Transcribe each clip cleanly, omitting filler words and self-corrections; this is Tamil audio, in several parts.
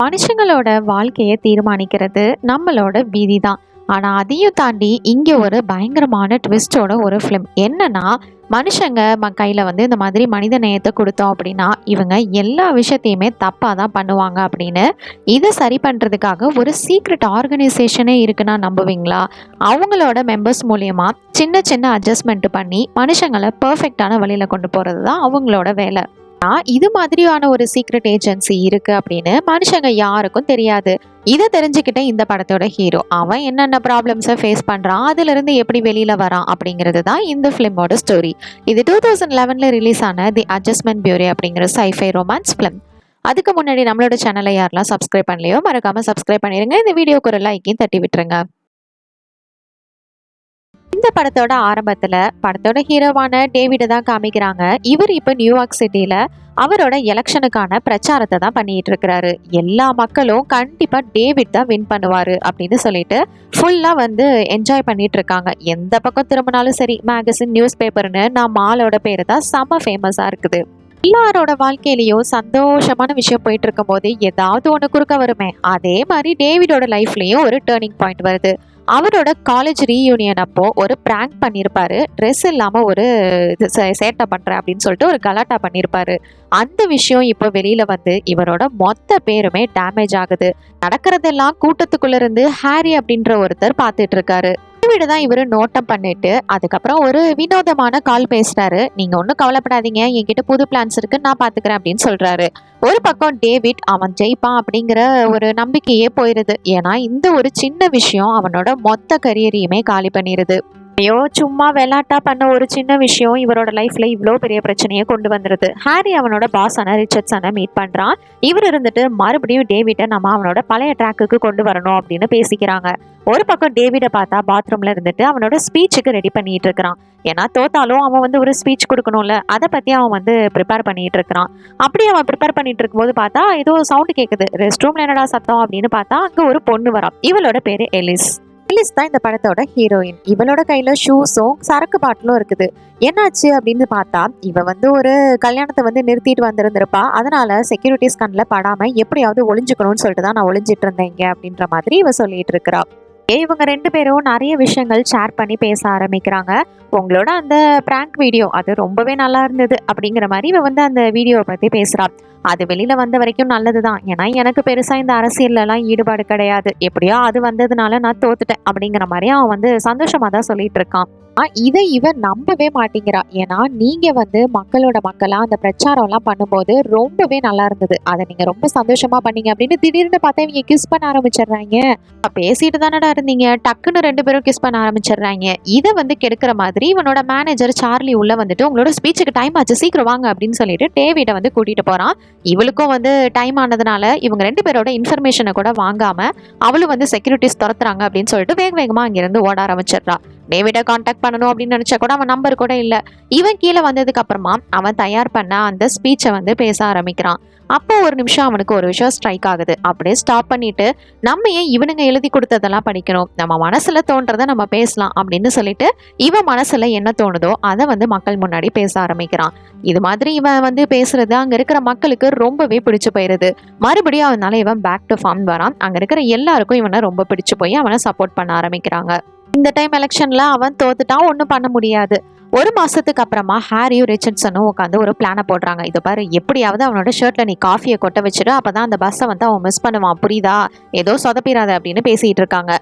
மனுஷங்களோட வாழ்க்கையை தீர்மானிக்கிறது நம்மளோட விதி தான். ஆனால் அதையும் தாண்டி இங்கே ஒரு பயங்கரமான ட்விஸ்டோட ஒரு ஃபிலிம் என்னன்னா, மனுஷங்க கையில் வந்து இந்த மாதிரி மனித நேயத்தை கொடுத்தோம் அப்படின்னா இவங்க எல்லா விஷயத்தையுமே தப்பாக தான் பண்ணுவாங்க அப்படின்னு இதை சரி பண்ணுறதுக்காக ஒரு சீக்ரெட் ஆர்கனைசேஷனே இருக்குன்னா நம்புவீங்களா? அவங்களோட மெம்பர்ஸ் மூலயமா சின்ன சின்ன அட்ஜஸ்ட்மெண்ட் பண்ணி மனுஷங்களை பர்ஃபெக்டான வழியில் கொண்டு போகிறது தான் அவங்களோட வேலை. இது மாதிரியான ஒரு சீக்ரெட் ஏஜென்சி இருக்கு அப்படின்னு மனுஷங்க யாருக்கும் தெரியாது. இதை தெரிஞ்சுக்கிட்ட இந்த படத்தோட ஹீரோ அவன் என்னென்ன ப்ராப்ளம்ஸை ஃபேஸ் பண்றான், அதுல இருந்து எப்படி வெளியில வரான் அப்படிங்கிறது தான் இந்த ஃபிலிமோட ஸ்டோரி. இது 2011 ரிலீஸ் ஆன தி அட்ஜஸ்ட்மெண்ட் பியூரோ அப்படிங்கிற சைஃபை ரொமான்ஸ் ஃபிலிம். அதுக்கு முன்னாடி நம்மளோட சேனலை யாரெல்லாம் சப்ஸ்கிரைப் பண்ணலையோ மறக்காம சப்ஸ்கிரைப் பண்ணிருங்க. இந்த வீடியோக்கு ஒரு லைக்கையும் தட்டி விட்டுருங்க. இந்த படத்தோட ஆரம்பத்துல படத்தோட ஹீரோவான டேவிட தான் காமிக்கிறாங்க. இவர் இப்ப நியூயார்க் சிட்டில அவரோட எலெக்ஷனுக்கான பிரச்சாரத்தை தான் பண்ணிட்டு இருக்கிறாரு. எல்லா மக்களும் கண்டிப்பா டேவிட் தான் வின் பண்ணுவாரு அப்படின்னு சொல்லிட்டு ஃபுல்லா வந்து என்ஜாய் பண்ணிட்டு இருக்காங்க. எந்த பக்கம் திரும்பினாலும் சரி, மேகசின், நியூஸ் பேப்பர்னு நம்ம ஆளோட பேரு தான் செம்ம ஃபேமஸா இருக்குது. எல்லாரோட வாழ்க்கையிலயும் சந்தோஷமான விஷயம் போயிட்டு இருக்கும் போது ஏதாவது ஒண்ணு குறுக்க வருமே, அதே மாதிரி டேவிடோட லைஃப்லயும் ஒரு டேர்னிங் பாயிண்ட் வருது. அவரோட காலேஜ் ரீயூனியன் அப்போ ஒரு பிராங்க் பண்ணியிருப்பாரு. ட்ரெஸ் இல்லாம ஒரு சேட்டை பண்றேன் அப்படின்னு சொல்லிட்டு ஒரு கலாட்டா பண்ணியிருப்பாரு. அந்த விஷயம் இப்போ வெளியில வந்து இவரோட மொத்த பேருமே டேமேஜ் ஆகுது. நடக்கிறதெல்லாம் கூட்டத்துக்குள்ள இருந்து ஹாரி அப்படின்ற ஒருத்தர் பார்த்துட்டு இருக்காரு. டேவிட தான் இவரு நோட்டம் பண்ணிட்டு அதுக்கப்புறம் ஒரு வினோதமான கால் பேசுறாரு. நீங்க ஒன்றும் கவலைப்படாதீங்க, என்கிட்ட புது பிளான்ஸ் இருக்கு, நான் பாத்துக்கிறேன் அப்படின்னு சொல்றாரு. ஒரு பக்கம் டேவிட் அவன் ஜெயிப்பான் அப்படிங்கிற ஒரு நம்பிக்கையே போயிருது. ஏன்னா இந்த ஒரு சின்ன விஷயம் அவனோட மொத்த கரியரையுமே காலி பண்ணிருது. ஐயோ, சும்மா வெளாட்டா பண்ண ஒரு சின்ன விஷயம் இவரோட லைஃப்ல இவ்வளோ பெரிய பிரச்சனையை கொண்டு வந்துருது. ஹாரி அவனோட பாஸான ரிச்சர்ட்ஸனை மீட் பண்றான். இவர் இருந்துட்டு மறுபடியும் டேவிட்டை நம்ம அவனோட பழைய ட்ராக்குக்கு கொண்டு வரணும் அப்படின்னு பேசிக்கிறாங்க. ஒரு பக்கம் டேவிடை பார்த்தா பாத்ரூம்ல இருந்துட்டு அவனோட ஸ்பீச்சுக்கு ரெடி பண்ணிட்டு இருக்கிறான். ஏன்னா தோத்தாலும் அவன் வந்து ஒரு ஸ்பீச் கொடுக்கணும்ல, அதை பத்தி அவன் வந்து ப்ரிப்பேர் பண்ணிட்டு இருக்கிறான். அப்படி அவன் ப்ரிப்பேர் பண்ணிட்டு இருக்கும்போது பார்த்தா ஏதோ சவுண்ட் கேட்குது. ரெஸ்ட் ரூம்ல என்னடா சத்தம் அப்படின்னு பார்த்தா அங்க ஒரு பொண்ணு வரான். இவளோட பேரு எலிஸ். எலிஸ் தான் இந்த படத்தோட ஹீரோயின். இவளோட கையில ஷூஸும் சரக்கு பாட்டிலும் இருக்குது. என்னாச்சு அப்படின்னு பார்த்தா இவ வந்து ஒரு கல்யாணத்தை வந்து நிறுத்திட்டு வந்திருந்திருப்பா. அதனால செக்யூரிட்டிஸ் கண்ணில் படாம எப்படியாவது ஒளிஞ்சுக்கணும்னு சொல்லிட்டு தான் நான் ஒளிஞ்சிட்டு இருந்தேன் இங்க அப்படின்ற மாதிரி இவ சொல்லிட்டு இருக்கிறா. இவங்க ரெண்டு பேரும் நிறைய விஷயங்கள் ஷேர் பண்ணி பேச ஆரம்பிக்கிறாங்க. உங்களோட அந்த பிராங்க் வீடியோ அது ரொம்பவே நல்லா இருந்தது அப்படிங்கிற மாதிரி இவ வந்து அந்த வீடியோவை பத்தி பேசுறா. அது வெளியில வந்த வரைக்கும் நல்லதுதான். ஏன்னா எனக்கு பெருசா இந்த அரசியல்லாம் ஈடுபாடு கிடையாது. எப்படியோ அது வந்ததுனால நான் தோத்துட்டேன் அப்படிங்கிற மாதிரி அவன் வந்து சந்தோஷமா தான் சொல்லிட்டு இருக்கான். இதை இவன் நம்பவே மாட்டேங்கிறா. ஏன்னா நீங்க வந்து மக்களோட மக்களா அந்த பிரச்சாரம் எல்லாம் பண்ணும்போது ரொம்பவே நல்லா இருந்தது, அதை நீங்க ரொம்ப சந்தோஷமா பண்ணீங்க அப்படின்னு திடீர்னு பார்த்தா இவங்க கிஸ் பண்ண ஆரம்பிச்சிடுறாங்க. பேசிட்டு தானடா இருந்தீங்க, டக்குன்னு ரெண்டு பேரும் கிஸ் பண்ண ஆரம்பிச்சிடுறாங்க. இதை வந்து கெடுக்கிற மாதிரி இவனோட மேனேஜர் சார்லி உள்ள வந்துட்டு உங்களோட ஸ்பீச்சுக்கு டைம் ஆச்சு, சீக்கிரம் வாங்க அப்படின்னு சொல்லிட்டு டேவிட வந்து கூட்டிட்டு போறான். இவளுக்கும் வந்து டைம் ஆனதுனால இவங்க ரெண்டு பேரோட இன்ஃபர்மேஷனை கூட வாங்காம அவளும் வந்து செக்யூரிட்டிஸ் துரத்துறாங்க அப்படின்னு சொல்லிட்டு வேக வேகமா அங்கிருந்து ஓட ஆரம்பிச்சிடுறா. டேவிட கான்டாக்ட் பண்ணணும் அப்படின்னு நினைச்சா கூட அவன் நம்பர் கூட இல்லை. இவன் கீழே வந்ததுக்கு அப்புறமா அவன் தயார் பண்ண அந்த ஸ்பீச்சை வந்து பேச ஆரம்பிக்கிறான். அப்போ ஒரு நிமிஷம் அவனுக்கு ஒரு விஷயம் ஸ்ட்ரைக் ஆகுது. அப்படியே ஸ்டாப் பண்ணிட்டு நம்ம ஏன் இவனுங்க எழுதி கொடுத்ததெல்லாம் படிக்கணும், நம்ம மனசுல தோன்றதை நம்ம பேசலாம் அப்படின்னு சொல்லிட்டு இவன் மனசுல என்ன தோணுதோ அதை வந்து மக்கள் முன்னாடி பேச ஆரம்பிக்கிறான். இது மாதிரி இவன் வந்து பேசுறது அங்க இருக்கிற மக்களுக்கு ரொம்பவே பிடிச்சு போயிருது. மறுபடியும் அவனால இவன் பேக் டு ஃபார்ம் வரான். அங்க இருக்கிற எல்லாருக்கும் இவனை ரொம்ப பிடிச்சு போய் அவனை சப்போர்ட் பண்ண ஆரம்பிக்கிறாங்க. இந்த டைம் எலெக்ஷன்ல அவன் தோத்துட்டான், ஒன்றும் பண்ண முடியாது. ஒரு மாசத்துக்கு அப்புறமா ஹாரியும் ரிச்சர்ட்ஸனும் உட்காந்து ஒரு பிளானை போடுறாங்க. இதை பாரு, எப்படியாவது அவனோட ஷர்ட்ல நீ காஃபியை கொட்ட வச்சுட்டு அப்பதான் அந்த பஸ்ஸை வந்து அவன் மிஸ் பண்ணுவான், புரியுதா, ஏதோ சொதப்பிடாத அப்படின்னு பேசிட்டு இருக்காங்க.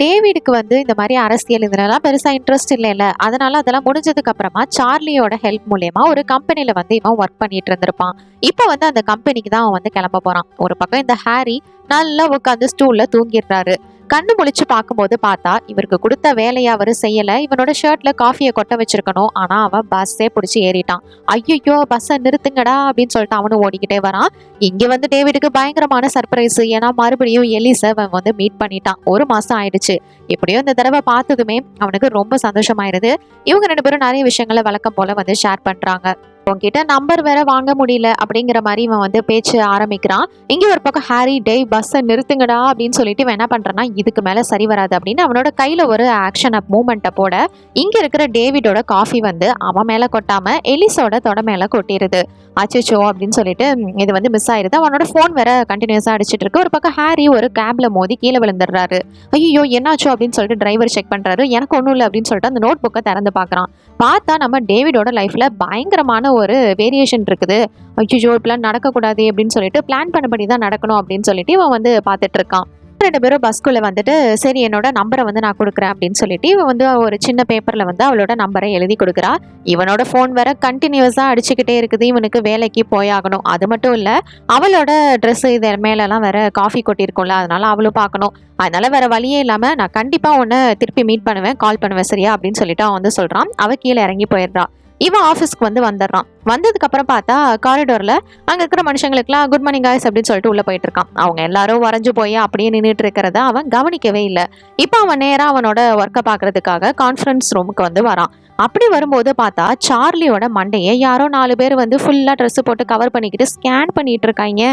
டேவிடுக்கு வந்து இந்த மாதிரி அரசியல் இதெல்லாம் பெருசா இன்ட்ரெஸ்ட் இல்லைல்ல, அதனால அதெல்லாம் முடிஞ்சதுக்கு அப்புறமா சார்லியோட ஹெல்ப் மூலியமா ஒரு கம்பெனில வந்து இவன் ஒர்க் பண்ணிட்டு இருந்திருப்பான். இப்போ வந்து அந்த கம்பெனிக்கு தான் அவன் வந்து கிளம்ப போறான். ஒரு பக்கம் இந்த ஹாரி நல்லா உட்காந்து ஸ்டூல்ல தூங்கிடுறாரு. கண்ணு முழிச்சு பார்க்கும்போது பார்த்தா இவருக்கு கொடுத்த வேலையை அவரு செய்யல. இவனோட ஷர்ட்ல காஃபியை கொட்ட வச்சிருக்கணும், ஆனா அவன் பஸ்ஸே பிடிச்சி ஏறிட்டான். ஐயோ, பஸ்ஸை நிறுத்துங்கடா அப்படின்னு சொல்லிட்டு அவனும் ஓடிக்கிட்டே வரான். இங்க வந்து டேவிடுக்கு பயங்கரமான சர்ப்ரைஸ். ஏன்னா மறுபடியும் எலிச அவன் வந்து மீட் பண்ணிட்டான். ஒரு மாசம் ஆயிடுச்சு. எப்படியோ இந்த தடவை பார்த்ததுமே அவனுக்கு ரொம்ப சந்தோஷமாயிருது. இவங்க ரெண்டு பேரும் நிறைய விஷயங்களை வழக்கம் போல வந்து ஷேர் பண்றாங்க. உன்கிட்ட நம்பர் வேற வாங்க முடியல அப்படிங்கிற மாதிரி இவன் வந்து பேச்சு ஆரம்பிக்கிறான். இங்க ஒரு பக்கம் ஹாரி, டேய் பஸ்ஸை நிறுத்துங்கடா அப்படின்னு சொல்லிட்டு இவன் என்ன பண்றான்னா, இதுக்கு மேல சரி வராது அப்படின்னு அவனோட கையில ஒரு ஆக்ஷன் அப் மூமெண்ட்டை போட இங்க இருக்கிற டேவிடோட காஃபி வந்து அவன் மேல கொட்டாம எலிஸோட தொட மேல கொட்டிடுது. அச்சோ அப்படின்னு சொல்லிட்டு இது வந்து மிஸ் ஆயிருது. அவனோட ஃபோன் வேற கண்டினியூஸா அடிச்சிட்டு இருக்கு. ஒரு பக்கம் ஹாரி ஒரு கேப்ல மோதி கீழே விழுந்துடுறாரு. ஐயோ என்னாச்சோ அப்படின்னு சொல்லிட்டு டிரைவர் செக் பண்றாரு. எனக்கு ஒன்றும் இல்லை அப்படின்னு சொல்லிட்டு அந்த நோட் புக்கை திறந்து பார்க்கறான். பார்த்தா நம்ம டேவிடோட லைஃப்ல பயங்கரமான ஒரு வேரியேஷன் இருக்குது. ஐயோ இப்படிலாம் நடக்கக்கூடாது அப்படின்னு சொல்லிட்டு பிளான் பண்ணபடி தான் நடக்கணும் அப்படின்னு சொல்லிட்டு இவன் வந்து பார்த்துட்டு இருக்கான். 2 பேரும் பஸ்குள்ள வந்துட்டு சரி என்னோட நம்பரை வந்து நான் கொடுக்குறேன் அப்படின்னு சொல்லிட்டு இவன் வந்து ஒரு சின்ன பேப்பர்ல வந்து அவளோட நம்பரை எழுதி கொடுக்குறா. இவனோட ஃபோன் வேற கண்டினியூஸா அடிச்சுக்கிட்டே இருக்குது. இவனுக்கு வேலைக்கு போயாகணும். அது மட்டும் இல்ல அவளோட ட்ரெஸ் இது மேலெல்லாம் வேற காஃபி கொட்டியிருக்கும்ல, அதனால அவளும் பார்க்கணும். அதனால வேற வழியே இல்லாம நான் கண்டிப்பா உன்னை திருப்பி மீட் பண்ணுவேன், கால் பண்ணுவேன் சரியா அப்படின்னு சொல்லிட்டு அவன் வந்து சொல்றான். அவ கீழே இறங்கி போயிடுறா. இவன் ஆஃபீஸ்க்கு வந்து வந்துடுறான். வந்ததுக்கு அப்புறம் பார்த்தா காரிடோர்ல அங்க இருக்கிற மனுஷங்களுக்குலாம் குட் மார்னிங் காய்ஸ் அப்படின்னு சொல்லிட்டு உள்ள போயிட்டு இருக்கான். அவங்க எல்லாரும் வரைஞ்சு போய் அப்படியே நின்றுட்டு இருக்கிறத அவன் கவனிக்கவே இல்லை. இப்போ அவன் நேரா அவனோட ஒர்க்கை பார்க்கறதுக்காக கான்ஃபரன்ஸ் ரூமுக்கு வந்து வரான். அப்படி வரும்போது பார்த்தா சார்லியோட மண்டையை யாரோ 4 பேர் வந்து ஃபுல்லா ட்ரெஸ் போட்டு கவர் பண்ணிக்கிட்டு ஸ்கேன் பண்ணிட்டு இருக்காங்க.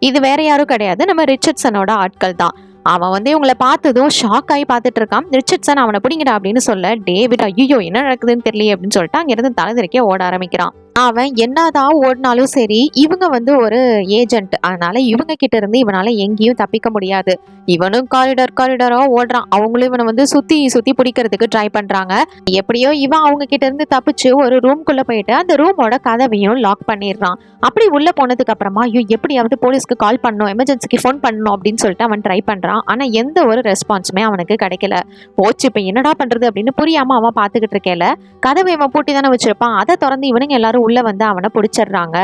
இது வேற யாரும் கிடையாது, நம்ம ரிச்சர்ட்சனோட ஆட்கள் தான். அவன் வந்து இவங்களை பார்த்ததும் ஷாக் ஆகி பார்த்துட்டு இருக்கான். ரிச்சர்ட்சன் அவனை பிடிங்கடா அப்படின்னு சொல்ல டேவிட் ஐயோ என்ன நடக்குதுன்னு தெரியல அப்படின்னு சொல்லிட்டு அங்கிருந்து தலைதிரிக்க ஓட ஆரம்பிக்கிறான். அவன் என்னதான் ஓடினாலும் சரி இவங்க வந்து ஒரு ஏஜென்ட், அதனால இவங்க கிட்ட இருந்து இவனால எங்கேயும் தப்பிக்க முடியாது. இவனும் காரிடரா ஓடுறான். அவங்களும் இவனை வந்து சுத்தி சுத்தி பிடிக்கிறதுக்கு ட்ரை பண்றாங்க. எப்படியோ இவன் அவங்க கிட்ட இருந்து தப்பிச்சு ஒரு ரூம்குள்ள போயிட்டு அந்த ரூமோட கதவையும் லாக் பண்ணிடுறான். அப்படி உள்ள போனதுக்கு அப்புறமா ஐயோ எப்படியாவது போலீஸ்க்கு கால் பண்ணணும், எமர்ஜென்சிக்கு ஃபோன் பண்ணணும் அப்படின்னு சொல்லிட்டு அவன் ட்ரை பண்றான். ஆனா எந்த ஒரு ரெஸ்பான்ஸுமே அவனுக்கு கிடைக்கல. போச்சு இப்ப என்னடா பண்றது அப்படின்னு புரியாம அவன் பாத்துக்கிட்டு இருக்கேல கதவை இவன் பூட்டி தானே வச்சிருப்பான். அதை திறந்து இவனுங்க எல்லாரும் உள்ள வந்து அவனை பிடிச்சிடுறாங்க.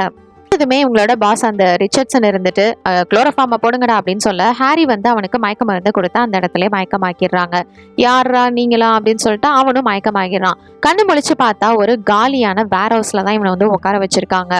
இதுமே உங்களோட பாஸ் அந்த ரிச்சர்ட்சன் இருந்துட்டு குளோரோஃபார்மை போடுங்கடா அப்படின்னு சொல்ல ஹாரி வந்து அவனுக்கு மயக்க மருந்து கொடுத்தா அந்த இடத்துல மயக்கமாக்கிடுறாங்க. யாரா நீங்களா அப்படின்னு சொல்லிட்டு அவனும் மயக்கமாகிடுறான். கண்ணு முழிச்சு பார்த்தா ஒரு காலியான வேர் ஹவுஸ்ல தான் இவனை வந்து உட்கார வச்சிருக்காங்க.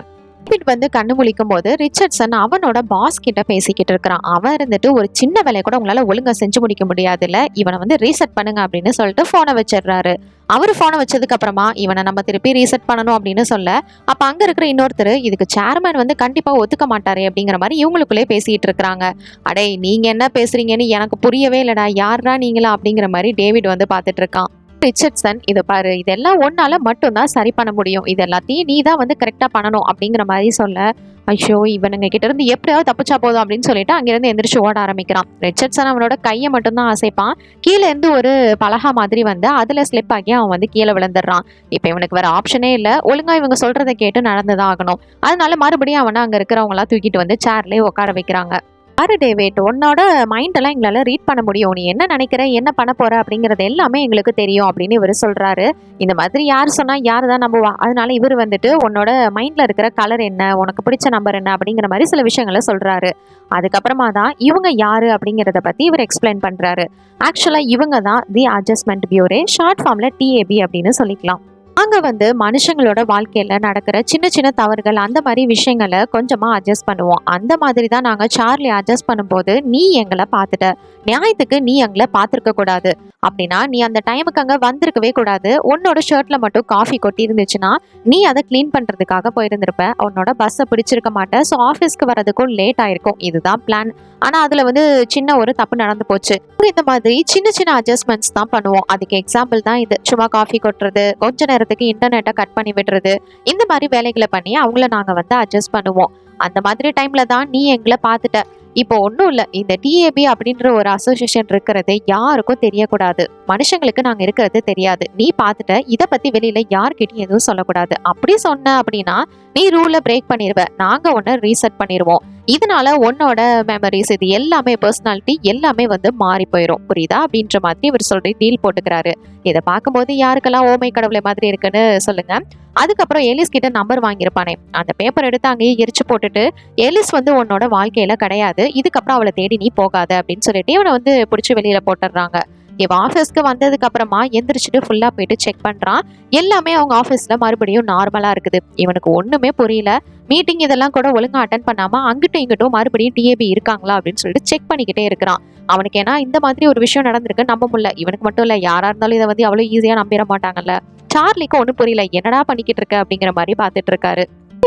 டேவிட் வந்து கண்ணு முழிக்கும் போது ரிச்சர்ட்சன் அவனோட பாஸ் கிட்ட பேசிக்கிட்டு இருக்கிறான். அவன் இருந்துட்டு ஒரு சின்ன வேலையை கூட உங்களால ஒழுங்கா செஞ்சு முடிக்க முடியாதுல்ல, இவனை வந்து ரீசெட் பண்ணுங்க அப்படின்னு சொல்லிட்டு போனை வச்சிடுறாரு. அவரு போனை வச்சதுக்கு அப்புறமா இவனை நம்ம திருப்பி ரீசெட் பண்ணணும் அப்படின்னு சொல்ல அப்ப அங்க இருக்கிற இன்னொருத்தர் இதுக்கு சேர்மேன் வந்து கண்டிப்பா ஒத்துக்க மாட்டாரு அப்படிங்கிற மாதிரி இவங்களுக்குள்ளே பேசிட்டு இருக்கிறாங்க. அடே நீங்க என்ன பேசுறீங்கன்னு எனக்கு புரியவே இல்லடா, யாரா நீங்களா அப்படிங்கிற மாதிரி டேவிட் வந்து பாத்துட்டு இருக்கான். ரிச்சர்ட்சன் இதை பாரு, இதெல்லாம் ஒன்னால மட்டும்தான் சரி பண்ண முடியும், இது எல்லாத்தையும் நீ தான் வந்து கரெக்டா பண்ணணும் அப்படிங்கிற மாதிரி சொல்ல ஐயோ இவனுங்க கிட்ட இருந்து எப்படியாவது தப்பிச்சா போதும் அப்படின்னு சொல்லிட்டு அங்கிருந்து எந்திரிச்சு ஓட ஆரம்பிக்கிறான். ரிச்சர்ட்சன் அவனோட கையை மட்டும்தான் அசைப்பான். கீழே இருந்து ஒரு பலகா மாதிரி வந்து அதுல ஸ்லிப் ஆகி அவன் வந்து கீழே விழுந்துடுறான். இப்ப இவனுக்கு வேற ஆப்ஷனே இல்லை, ஒழுங்கா இவங்க சொல்றதை கேட்டு நடந்துதான் ஆகணும். அதனால மறுபடியும் அவனை அங்க இருக்கிறவங்க எல்லாம் தூக்கிட்டு வந்து சேர்லயே உட்கார வைக்கிறாங்க. பாரு டேவிட், உன்னோட மைண்டெல்லாம் எங்களால் ரீட் பண்ண முடியும். நீ என்ன நினைக்கிற, என்ன பண்ண போற அப்படிங்கிறது எல்லாமே எங்களுக்கு தெரியும் அப்படின்னு இவர் சொல்றாரு. இந்த மாதிரி யார் சொன்னா யார் தான் நம்புவா, அதனால இவர் வந்துட்டு உன்னோட மைண்ட்ல இருக்கிற கலர் என்ன, உனக்கு பிடிச்ச நம்பர் என்ன அப்படிங்கிற மாதிரி சில விஷயங்களை சொல்றாரு. அதுக்கப்புறமா தான் இவங்க யாரு அப்படிங்கிறத பத்தி இவர் எக்ஸ்பிளைன் பண்றாரு. ஆக்சுவலா இவங்க தான் தி அட்ஜஸ்ட்மெண்ட் பியூரோ, ஷார்ட் ஃபார்ம்ல டிஏபி அப்படின்னு சொல்லிக்கலாம். அங்க வந்து மனுஷங்களோட வாழ்க்கையில நடக்கிற சின்ன சின்ன தவறுகள் அந்த மாதிரி விஷயங்களை கொஞ்சமா அட்ஜஸ்ட் பண்ணுவோம். அந்த மாதிரி தான் நாங்க சார்லி அட்ஜஸ்ட் பண்ணும்போது நீ எங்களை பார்த்துட்ட, நியாயத்துக்கு நீ எங்களை பார்த்துருக்க கூடாது. அப்படின்னா நீ அந்த டைமுக்கு அங்க வந்திருக்கவே கூடாது. உன்னோட ஷர்ட்ல மட்டும் காஃபி கொட்டி இருந்துச்சுன்னா நீ அதை கிளீன் பண்றதுக்காக போயிருந்திருப்ப. உன்னோட பஸ்ஸை பிடிச்சிருக்க மாட்டேன். ஸோ ஆஃபீஸ்க்கு வரதுக்கும் லேட் ஆயிருக்கும். இதுதான் பிளான். ஆனா அதுல வந்து சின்ன ஒரு தப்பு நடந்து போச்சு. இந்த மாதிரி சின்ன சின்ன அட்ஜஸ்ட்மெண்ட்ஸ் தான் பண்ணுவோம். அதுக்கு எக்ஸாம்பிள் தான் இது. சும்மா காஃபி கொட்டுறது, கொஞ்ச நேரத்துக்கு இன்டர்நெட்டை கட் பண்ணி விடுறது, இந்த மாதிரி வேலைகளை பண்ணி அவங்கள நாங்க வந்து அட்ஜஸ்ட் பண்ணுவோம். அந்த மாதிரி டைம்ல தான் நீ எங்களை பார்த்துட்ட. இப்போ ஒன்றும் இல்லை, இந்த டிஏபி அப்படின்ற ஒரு அசோசியேஷன் இருக்கிறது யாருக்கும் தெரியக்கூடாது. மனுஷங்களுக்கு நாங்க இருக்கிறது தெரியாது. நீ பார்த்துட்ட, இதை பத்தி வெளியில யார்கிட்டயும் எதுவும் சொல்லக்கூடாது. அப்படி சொன்ன அப்படின்னா நீ ரூலை பிரேக் பண்ணிடுவ, நாங்க உன்னை ரீசெட் பண்ணிடுவோம். இதனால உன்னோட மெமரிஸ் இது எல்லாமே பர்சனாலிட்டி எல்லாமே வந்து மாறி போயிடும், புரியுதா அப்படின்ற மாதிரி இவர் சொல்ற டீல் போட்டுக்கிறாரு. இதை பார்க்கும்போது யாருக்கெல்லாம் ஓமை கடவுளை மாதிரி இருக்குன்னு சொல்லுங்க. அதுக்கப்புறம் எலிஸ் கிட்ட நம்பர் வாங்கியிருப்பானே, அந்த பேப்பர் எடுத்து அங்கேயே எரிச்சு போட்டுட்டு எலிஸ் வந்து உன்னோட வாழ்க்கையில கிடையாது, இதுக்கப்புறம் அவளை தேடி நீ போகாத அப்படின்னு சொல்லிட்டு இவனை வந்து பிடிச்சி வெளியில போட்டுடுறாங்க. இவன் ஆஃபீஸ்க்கு வந்ததுக்கு அப்புறமா எந்திரிச்சிட்டு ஃபுல்லா போயிட்டு செக் பண்றான். எல்லாமே அவங்க ஆஃபீஸ்ல மறுபடியும் நார்மலா இருக்குது. இவனுக்கு ஒண்ணுமே புரியல. மீட்டிங் இதெல்லாம் கூட ஒழுங்கா அட்டன் பண்ணாம அங்கிட்டும் இங்கிட்டும் மறுபடியும் டிஏபி இருக்காங்களா அப்படின்னு சொல்லிட்டு செக் பண்ணிக்கிட்டே இருக்கிறான். அவனுக்கு ஏன்னா இந்த மாதிரி ஒரு விஷயம் நடந்திருக்கு நம்ப முடியல. இவனுக்கு மட்டும் இல்ல, யாரா இருந்தாலும் இதை வந்து அவ்வளவு ஈஸியா நம்பிட மாட்டாங்கல்ல. சார்லிக்கு ஒன்றும் புரியல, என்னடா பண்ணிக்கிட்டு இருக்க அப்படிங்கிற மாதிரி பார்த்துட்டு இருக்காரு.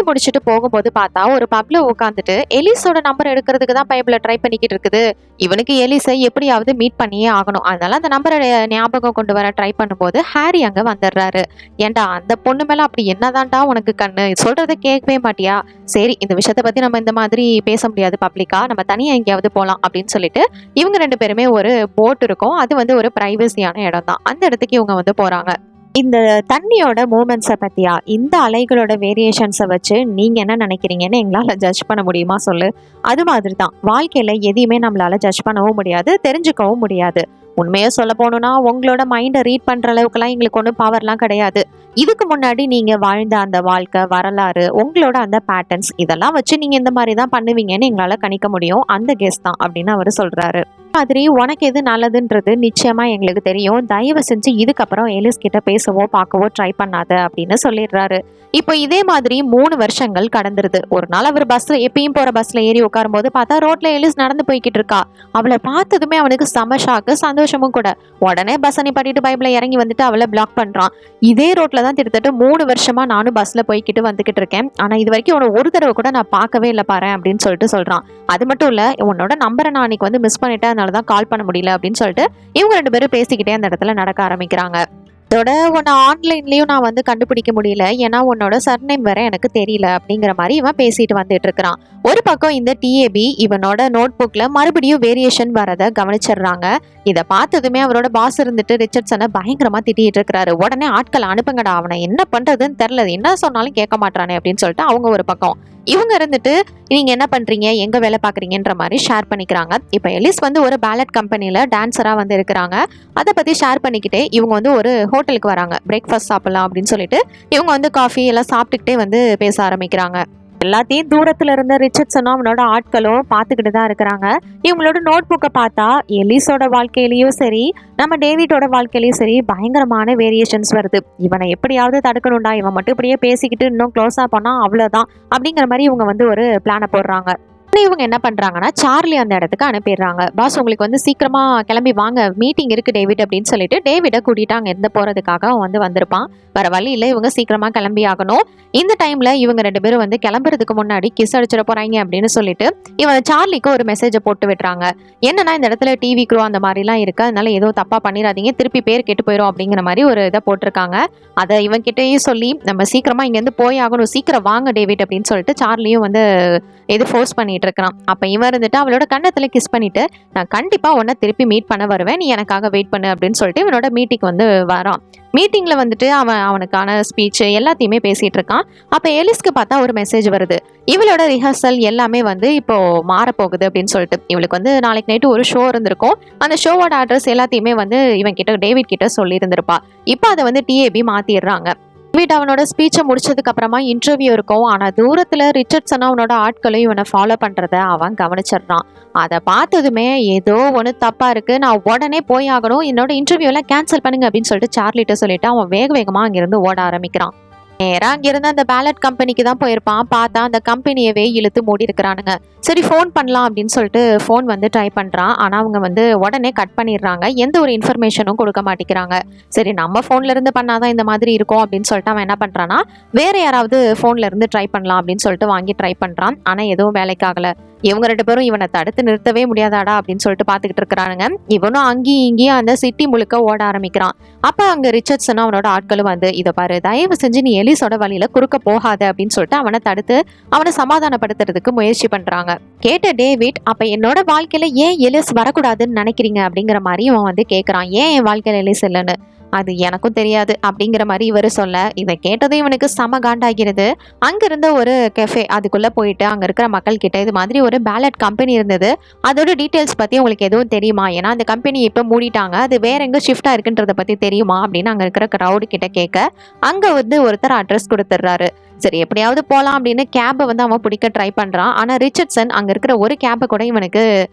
முடிச்சுட்டு போகும்போது பார்த்தா ஒரு பப்ல உட்காந்துட்டு எலிஸோட நம்பர் எடுக்கிறதுக்கு தான் பைப்ல ட்ரை பண்ணிக்கிட்டு இருக்குது. இவனுக்கு எலிஸை எப்படியாவது மீட் பண்ணியே ஆகணும். அதனால அந்த நம்பரை ஞாபகம் கொண்டு வர ட்ரை பண்ணும்போது ஹாரி அங்க வந்துடுறாரு. ஏன்டா அந்த பொண்ணு மேல அப்படி என்னதான்டா உனக்கு கண்ணு, சொல்றதை கேட்கவே மாட்டியா? சரி, இந்த விஷயத்த பத்தி நம்ம இந்த மாதிரி பேச முடியாது பப்ளிக்கா, நம்ம தனியா எங்கேயாவது போலாம் அப்படின்னு சொல்லிட்டு இவங்க 2 பேருமே ஒரு போட் இருக்கும். அது ஒரு பிரைவசியான இடம் தான். அந்த இடத்துக்கு இவங்க போறாங்க. இந்த தண்ணியோட மூமெண்ட்ஸை பத்தியா, இந்த அலைகளோட வேரியேஷன்ஸை வச்சு நீங்க என்ன நினைக்கிறீங்கன்னு எங்களால ஜட்ஜ் பண்ண முடியுமா சொல்லு? அது மாதிரி தான் வாழ்க்கையில எதையுமே நம்மளால ஜட்ஜ் பண்ணவும் முடியாது, தெரிஞ்சுக்கவும் முடியாது. உண்மையை சொல்ல போகணும்னா உங்களோட மைண்டை ரீட் பண்ற அளவுக்குலாம் எங்களுக்கு ஒன்றும் பவர்லாம் கிடையாது. இதுக்கு முன்னாடி நீங்க வாழ்ந்த அந்த வாழ்க்கை வரலாறு, உங்களோட அந்த பேட்டர்ன்ஸ் இதெல்லாம் வச்சு நீங்க இந்த மாதிரி தான் பண்ணுவீங்கன்னு எங்களால கணிக்க முடியும். அந்த கெஸ் தான் அப்படின்னு அவர் சொல்றாரு. மாதிரி உனக்கு எது நல்லதுன்றது நிச்சயமா எங்களுக்கு தெரியும். தயவு செஞ்சு இதுக்கப்புறம் எலிஸ் கிட்ட பேசவோ பார்க்கவோ ட்ரை பண்ணாத அப்படின்னு சொல்லிடுறாரு. இப்போ இதே மாதிரி 3 வருஷங்கள் கடந்துருது. ஒரு நாள் அவர் பஸ்ல எப்பயும் போற பஸ்ல ஏறி உட்காரும் போது பார்த்தா ரோட்ல எலிஸ் நடந்து போய்கிட்டு இருக்கா. அவளை பார்த்ததுமே அவனுக்கு செம ஷாக்கு, சந்தோஷமும் கூட. உடனே பஸ் நிப்பாட்டிட்டு பைப்ல இறங்கி வந்துட்டு அவளை பிளாக் பண்றான். இதே ரோட்ல தான் கிட்டத்தட்ட 3 வருஷமா நானும் பஸ்ல போய்கிட்டு வந்துகிட்டு இருக்கேன். ஆனா இது வரைக்கும் உன ஒரு தடவை கூட நான் பார்க்கவே இல்லை பாரு அப்படின்னு சொல்றான். அது மட்டும் இல்ல, உன்னோட நம்பரை நான் அன்னைக்கு மிஸ் பண்ணிட்டேன், அதனாலதான் கால் பண்ண முடியல அப்படின்னு சொல்லிட்டு இவங்க 2 பேரும் பேசிக்கிட்டே அந்த இடத்துல நடக்க ஆரம்பிக்கிறாங்க. அதோட உன்னை ஆன்லைன்லயும் நான் கண்டுபிடிக்க முடியல, ஏன்னா உன்னோட சர்நேம் வேற எனக்கு தெரியல அப்படிங்கிற மாதிரி இவன் பேசிட்டு வந்துட்டு இருக்கிறான். ஒரு பக்கம் இந்த டிஏபி இவனோட நோட் புக்ல மறுபடியும் வேரியேஷன் வரதை கவனிச்சிடுறாங்க. இதை பார்த்ததுமே அவரோட பாஸ் இருந்துட்டு ரிச்சர்ட்சனை பயங்கரமா திட்டிட்டு இருக்கிறாரு. உடனே ஆட்களை அனுப்புங்கடா, அவனை என்ன பண்றதுன்னு தெரியல, என்ன சொன்னாலும் கேட்க மாட்டானே அப்படின்னு சொல்லிட்டு அவங்க ஒரு பக்கம், இவங்க இருந்துட்டு நீங்க என்ன பண்றீங்க, எங்க வேலை பாக்குறீங்கன்ற மாதிரி ஷேர் பண்ணிக்கிறாங்க. இப்ப எலிஸ் ஒரு பேலட் கம்பெனில டான்சரா இருக்கிறாங்க. அதை பத்தி ஷேர் பண்ணிக்கிட்டே இவங்க ஒரு ஹோட்டலுக்கு வராங்க. பிரேக்ஃபாஸ்ட் சாப்பிடலாம் அப்படின்னு சொல்லிட்டு இவங்க காஃபி எல்லாம் சாப்பிட்டுக்கிட்டே பேச ஆரம்பிக்கிறாங்க. எல்லாத்தையும் தூரத்துல இருந்த ரிச்சர்ட்சனும் அவனோட ஆட்களும் பார்த்துக்கிட்டு தான் இருக்கிறாங்க. இவங்களோட நோட் புக்கை பார்த்தா எலிஸோட வாழ்க்கையிலயும் சரி, நம்ம டேவிட்டோட வாழ்க்கையிலயும் சரி பயங்கரமான வேரியேஷன்ஸ் வருது. இவனை எப்படியாவது தடுக்கணும்டா, இவன் மட்டும் இப்படியே பேசிக்கிட்டு இன்னும் க்ளோஸா போனா அவ்வளவுதான் அப்படிங்கிற மாதிரி இவங்க ஒரு பிளானை போடுறாங்க. இவங்க என்ன பண்றாங்கன்னா சார்லி அந்த இடத்துக்கு அனுப்பிடுறாங்க. பாஸ் உங்களுக்கு சீக்கிரமா கிளம்பி வாங்க, மீட்டிங் இருக்கு டேவிட் அப்படின்னு சொல்லிட்டு டேவிட கூட்டிட்டு அங்க இருந்து போறதுக்காக அவன் வந்திருப்பான். வேற வழி இல்லை, இவங்க சீக்கிரமா கிளம்பி ஆகணும். இந்த டைம்ல இவங்க 2 பேரும் கிளம்புறதுக்கு முன்னாடி கிஸ் அடிச்சிட போறாங்க அப்படின்னு சொல்லிட்டு இவன் சார்லிக்கு ஒரு மெசேஜை போட்டு விட்டுறாங்க. என்னன்னா இந்த இடத்துல டிவி க்ரூ அந்த மாதிரிலாம் இருக்கு, அதனால ஏதோ தப்பா பண்ணிடாதீங்க, திருப்பி பேர் கெட்டு போயிடும் அப்படிங்கிற மாதிரி ஒரு இதை போட்டிருக்காங்க. அதை இவன் கிட்டேயும் சொல்லி நம்ம சீக்கிரமா இங்க இருந்து போய் ஆகணும், சீக்கிரம் வாங்க டேவிட் அப்படின்னு சொல்லிட்டு சார்லியும் எது ஃபோர்ஸ் பண்ணிட்டு இருக்கிறான். அப்ப இவன் இருந்துட்டு அவளோட கண்ணத்துல கிஸ் பண்ணிட்டு நான் கண்டிப்பா உன்னை திருப்பி மீட் பண்ண வருவேன், நீ எனக்காக வெயிட் பண்ணு அப்படின்னு சொல்லிட்டு இவனோட மீட்டிங் வரான். மீட்டிங்ல அவனுக்கான ஸ்பீச் எல்லாத்தையுமே பேசிட்டு இருக்கான். அப்ப எலிஸ்க்கு பார்த்தா ஒரு மெசேஜ் வருது. இவளோட ரிஹர்சல் எல்லாமே இப்போ மாறப்போகுது அப்படின்னு சொல்லிட்டு இவளுக்கு நாளைக்கு நைட்டு ஒரு ஷோ இருந்திருக்கும். அந்த ஷோவோட அட்ரஸ் எல்லாத்தையுமே இவன் கிட்ட டேவிட் கிட்ட சொல்லி இருந்திருப்பா. இப்போ அதை டிஏபி மாத்திடுறாங்க. டேவிட் அவனோட ஸ்பீச்சை முடிச்சதுக்கு அப்புறமா இன்டர்வியூ இருக்கும். ஆனா தூரத்துல ரிச்சர்ட்சன் அவனோட ஆட்களும் இவனை ஃபாலோ பண்றத அவன் கவனிச்சிடுறான். அதை பார்த்ததுமே ஏதோ ஒன்று தப்பா இருக்கு, நான் உடனே போய் ஆகணும், என்னோட இன்டர்வியூ எல்லாம் கேன்சல் பண்ணுங்க அப்படின்னு சொல்லிட்டு சார்லிட்ட சொல்லிட்டு அவன் வேக வேகமா அங்கிருந்து ஓட ஆரம்பிக்கிறான். நேரா அங்கிருந்து அந்த பேலட் கம்பெனிக்கு தான் போயிருப்பான். பார்த்தா அந்த கம்பெனியவே இழுத்து மூடி இருக்கிறானுங்க. சரி ஃபோன் பண்ணலாம் அப்படின்னு சொல்லிட்டு ஃபோன் ட்ரை பண்றான். ஆனா அவங்க உடனே கட் பண்ணிடுறாங்க. எந்த ஒரு இன்ஃபர்மேஷனும் கொடுக்க மாட்டேங்கிறாங்க. சரி நம்ம ஃபோன்ல இருந்து பண்ணாதான் இந்த மாதிரி இருக்கும் அப்படின்னு சொல்லிட்டு அவன் என்ன பண்றான்னா வேற யாராவது ஃபோன்ல இருந்து ட்ரை பண்ணலாம் அப்படின்னு சொல்லிட்டு வாங்கி ட்ரை பண்றான். ஆனா எதுவும் வேலைக்காகல. இவங்க 2 பேரும் இவனை தடுத்து நிறுத்தவே முடியாதாடா அப்படின்னு சொல்லிட்டு பார்த்துக்கிட்டு இருக்கிறானுங்க. இவனும் அங்கேயும் இங்கேயும் அந்த சிட்டி முழுக்க ஓட ஆரம்பிக்கிறான். அப்ப அங்க ரிச்சர்ட்சனும் அவனோட ஆட்களும் இதை பாரு, தயவு செஞ்சு நீ எலிஸோட வழியில குறுக்க போகாத அப்படின்னு சொல்லிட்டு அவனை தடுத்து அவனை சமாதானப்படுத்துறதுக்கு முயற்சி பண்றாங்க. கேட்ட டேவிட், அப்ப என்னோட வாழ்க்கையில ஏன் எலிஸ் வரக்கூடாதுன்னு நினைக்கிறீங்க அப்படிங்கிற மாதிரி இவன் கேட்கறான். ஏன் என் வாழ்க்கையில எலிஸ் இல்லைன்னு. அது எனக்கும் தெரியாது அப்படிங்கிற மாதிரி இவர் சொல்ல, இதை கேட்டதும் இவனுக்கு செம காண்டாகிறது. அங்கிருந்த ஒரு கெஃபே அதுக்குள்ள போயிட்டு அங்க இருக்கிற மக்கள் கிட்ட இது மாதிரி ஒரு பேலட் கம்பெனி இருந்தது, அதோட டீட்டெயில்ஸ் பத்தி உங்களுக்கு எதுவும் தெரியுமா, ஏன்னா அந்த கம்பெனி இப்ப மூடிட்டாங்க, அது வேற எங்க ஷிஃப்டா இருக்குன்றத பத்தி தெரியுமா அப்படின்னு அங்க இருக்கிற கிரௌடு கிட்ட கேட்க அங்க ஒருத்தர் அட்ரஸ் கொடுத்துட்றாரு. சரி எப்படியாவது போலாம் அப்படின்னு கேப்பை வந்து அவன் பிடிக்க ட்ரை பண்றான். ஆனா ரிச்சர்ட்சன் அங்க இருக்கிற ஒரு கேப்பை கூட இவனுக்கு